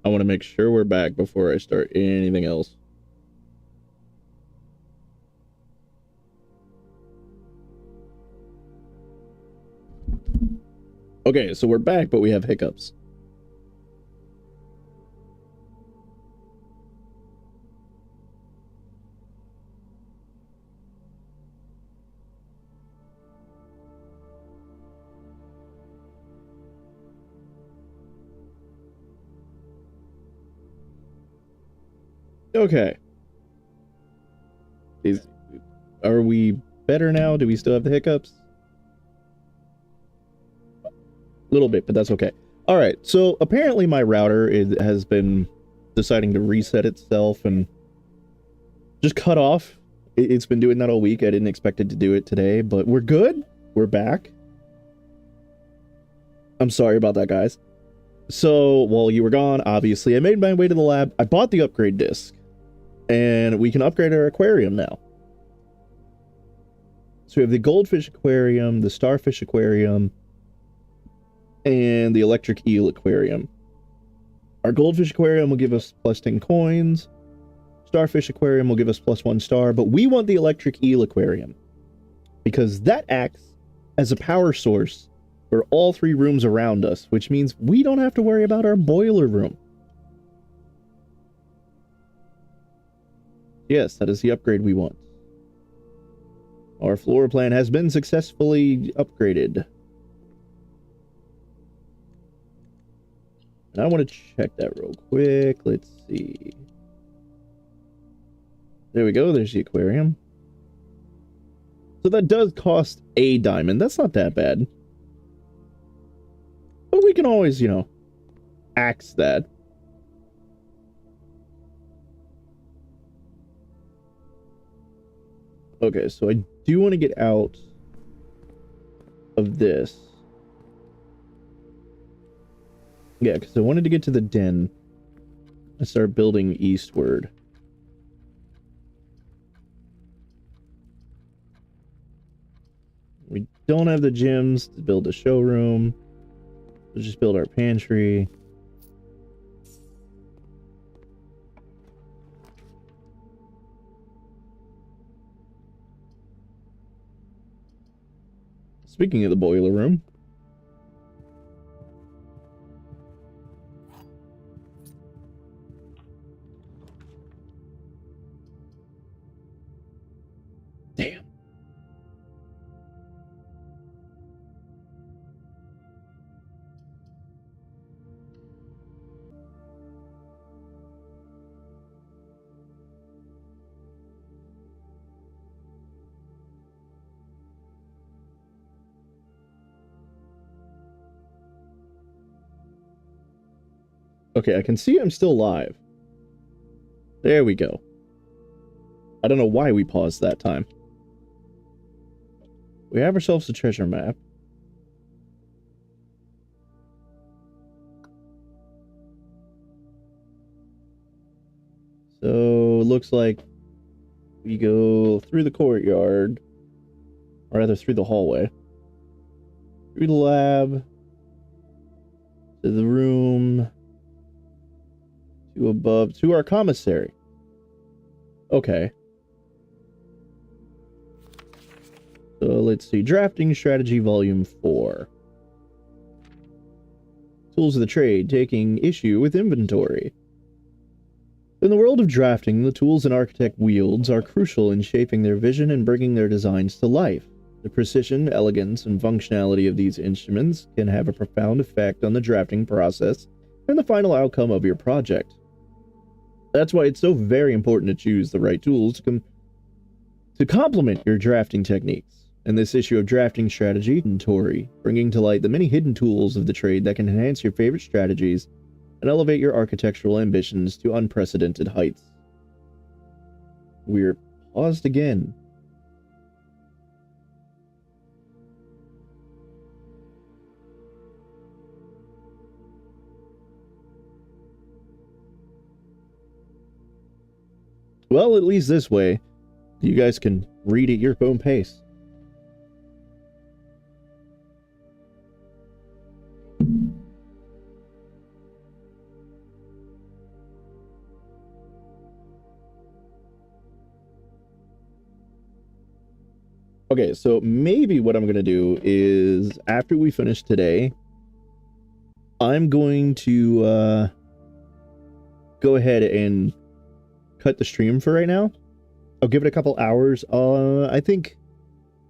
I want to make sure we're back before I start anything else. Okay, so we're back, but we have hiccups. Okay. Are we better now? Do we still have the hiccups? A little bit, but that's okay. All right, so apparently my router has been deciding to reset itself and just cut off. It's been doing that all week. I didn't expect it to do it today, but we're good. We're back. I'm sorry about that, guys. So while you were gone, obviously, I made my way to the lab. I bought the upgrade disc, and we can upgrade our aquarium now. So we have the goldfish aquarium, the starfish aquarium, and the electric eel aquarium. Our goldfish aquarium will give us plus 10 coins. Starfish aquarium will give us plus 1 star, but we want the electric eel aquarium because that acts as a power source for all 3 rooms around us, which means we don't have to worry about our boiler room. Yes, that is the upgrade we want. Our floor plan has been successfully upgraded. And I want to check that real quick. Let's see. There we go. There's the aquarium. So that does cost a diamond. That's not that bad. But we can always, you know, axe that. Okay, so I do want to get out of this. Yeah, because I wanted to get to the den and start building eastward. We don't have the gyms to build a showroom. We'll just build our pantry. Speaking of the boiler room. Damn. Okay, I can see I'm still live. There we go. I don't know why we paused that time. We have ourselves a treasure map. So, it looks like we go through the courtyard, or rather through the hallway, through the lab, to the room, to above, to our commissary. Okay. So let's see, Drafting Strategy Volume 4. Tools of the Trade, taking issue with inventory. In the world of drafting, the tools an architect wields are crucial in shaping their vision and bringing their designs to life. The precision, elegance, and functionality of these instruments can have a profound effect on the drafting process and the final outcome of your project. That's why it's so very important to choose the right tools to complement your drafting techniques. In this issue of Drafting Strategy Inventory, bringing to light the many hidden tools of the trade that can enhance your favorite strategies and elevate your architectural ambitions to unprecedented heights. We're paused again. Well, at least this way, you guys can read at your own pace. Okay, so maybe what I'm going to do is, after we finish today, I'm going to go ahead and cut the stream for right now. I'll give it a couple hours. I think,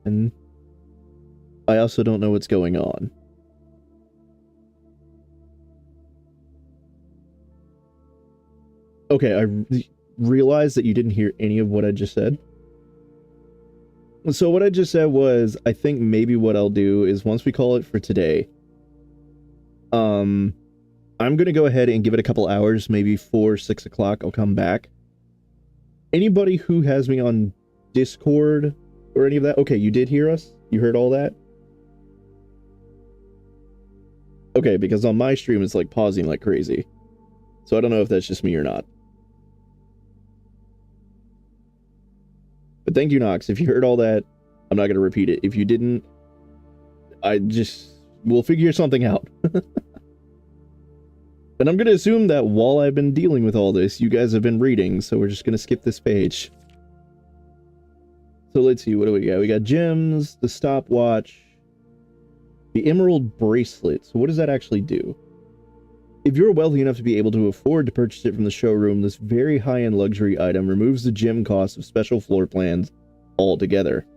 and I also don't know what's going on. Okay, I realized that you didn't hear any of what I just said. So what I just said was, I think maybe what I'll do is, once we call it for today, I'm going to go ahead and give it a couple hours, maybe 4, 6 o'clock, I'll come back. Anybody who has me on Discord or any of that, okay, you did hear us? You heard all that? Okay, because on my stream it's like pausing like crazy. So I don't know if that's just me or not. But thank you, Nox. If you heard all that, I'm not going to repeat it. If you didn't, we'll figure something out. But I'm going to assume that while I've been dealing with all this, you guys have been reading, so we're just going to skip this page. So let's see, what do we got? We got gems, the stopwatch, the emerald bracelet. So what does that actually do? If you're wealthy enough to be able to afford to purchase it from the showroom, this very high-end luxury item removes the gem cost of special floor plans altogether.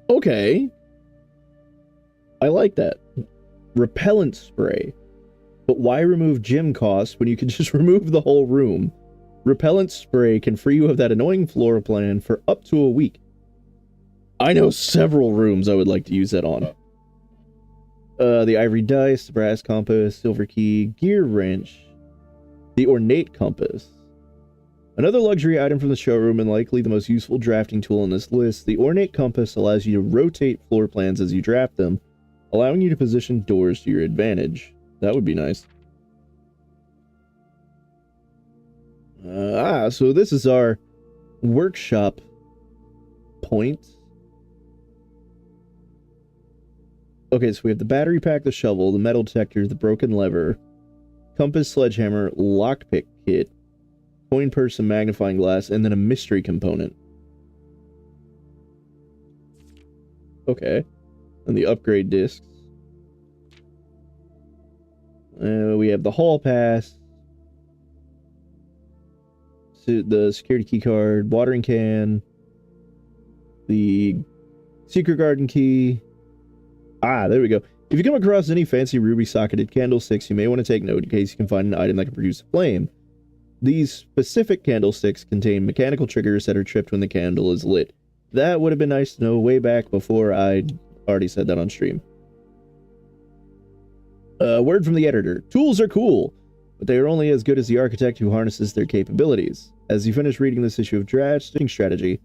Okay. I like that. Repellent spray. But why remove gem costs when you can just remove the whole room? Repellent spray can free you of that annoying floor plan for up to a week. I know several rooms I would like to use that on. The ivory dice, the brass compass, silver key, gear wrench, the ornate compass. Another luxury item from the showroom and likely the most useful drafting tool on this list, the ornate compass allows you to rotate floor plans as you draft them, allowing you to position doors to your advantage. That would be nice. So this is our workshop point. Okay, so we have the battery pack, the shovel, the metal detector, the broken lever, compass, sledgehammer, lockpick kit, coin purse, and magnifying glass, and then a mystery component. Okay. And the upgrade discs. We have the hall pass, the security key card, watering can, the secret garden key. There we go. If you come across any fancy ruby socketed candlesticks, you may want to take note in case you can find an item that can produce a flame. These specific candlesticks contain mechanical triggers that are tripped when the candle is lit. That would have been nice to know way back before I already said that on stream. Word from the editor. Tools are cool, but they are only as good as the architect who harnesses their capabilities. As you finish reading this issue of Drafting Strategy,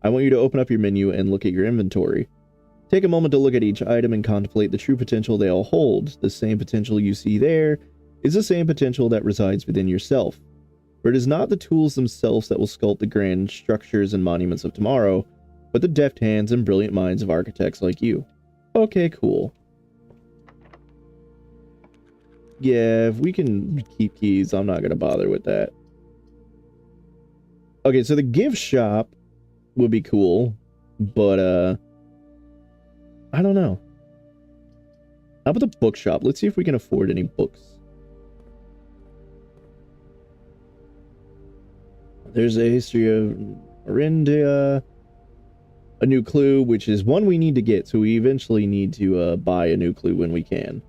I want you to open up your menu and look at your inventory. Take a moment to look at each item and contemplate the true potential they all hold. The same potential you see there is the same potential that resides within yourself. For it is not the tools themselves that will sculpt the grand structures and monuments of tomorrow, but the deft hands and brilliant minds of architects like you. Okay, cool. Yeah, if we can keep keys, I'm not going to bother with that. Okay, so the gift shop would be cool, but, I don't know. How about the bookshop? Let's see if we can afford any books. There's a history of Arindia, a new clue, which is one we need to get, so we eventually need to buy a new clue when we can.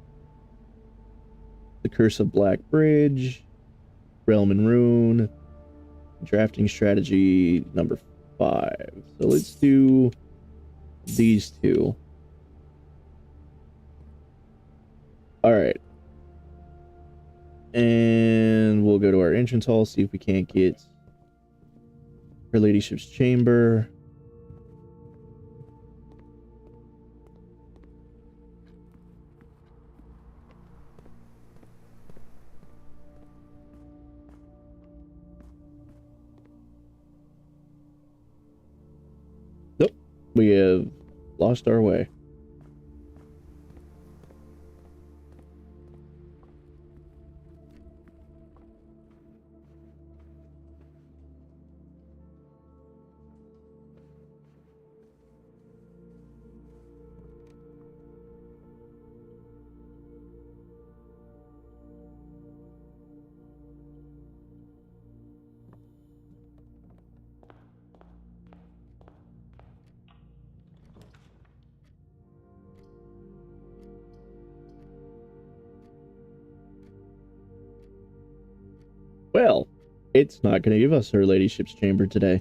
The Curse of Black Bridge, Realm and Rune, Drafting Strategy number 5. So let's do these two. Alright. And we'll go to our entrance hall, see if we can't get Her Ladyship's chamber. Nope, we have lost our way. Well, it's not going to give us Her Ladyship's chamber today.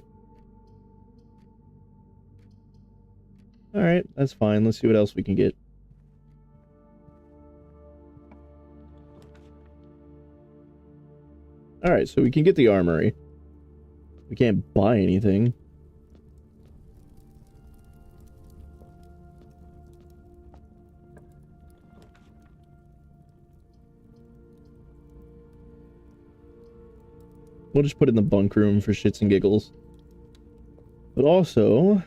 Alright, that's fine. Let's see what else we can get. Alright, so we can get the armory. We can't buy anything. We'll just put it in the bunk room for shits and giggles. But also,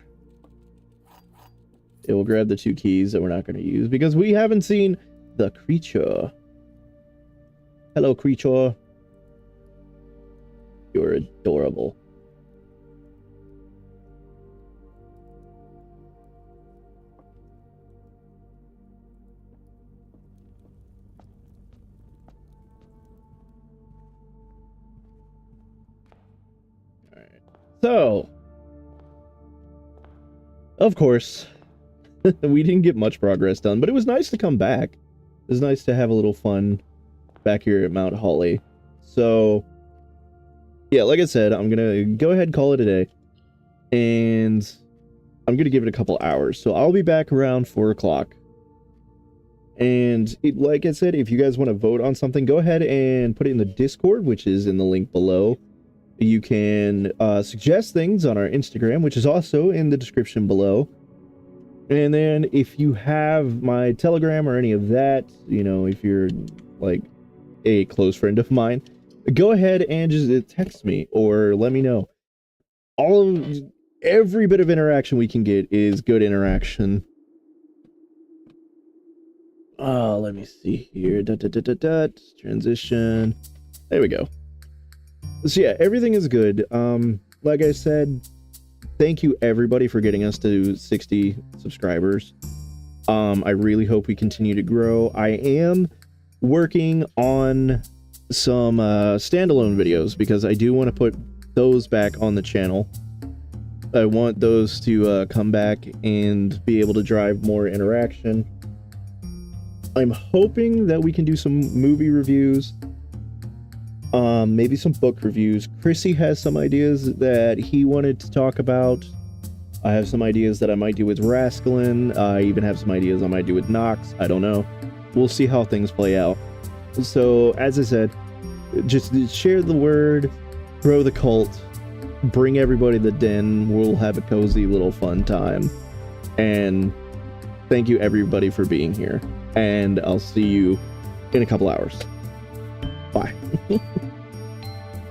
it will grab the 2 keys that we're not going to use because we haven't seen the creature. Hello, creature. You're adorable. So, of course, we didn't get much progress done, but it was nice to come back. It was nice to have a little fun back here at Mount Holly. So, yeah, like I said, I'm going to go ahead and call it a day. And I'm gonna give it a couple hours, so I'll be back around 4 o'clock. And like I said, if you guys want to vote on something, go ahead and put it in the Discord, which is in the link below. You can suggest things on our Instagram, which is also in the description below. And then if you have my Telegram or any of that, you know, if you're like a close friend of mine, go ahead and just text me or let me know. Every bit of interaction we can get is good interaction. Let me see here. Transition. There we go. So yeah, everything is good. Like I said, thank you everybody for getting us to 60 subscribers. I really hope we continue to grow. I am working on some standalone videos because I do want to put those back on the channel. I want those to come back and be able to drive more interaction. I'm hoping that we can do some movie reviews, maybe some book reviews. Chrissy has some ideas that he wanted to talk about. I have some ideas that I might do with Rascalin. I even have some ideas I might do with Nox. I don't know. We'll see how things play out. So, as I said, just share the word, grow the cult, bring everybody to the den. We'll have a cozy little fun time. And thank you everybody for being here. And I'll see you in a couple hours. Bye.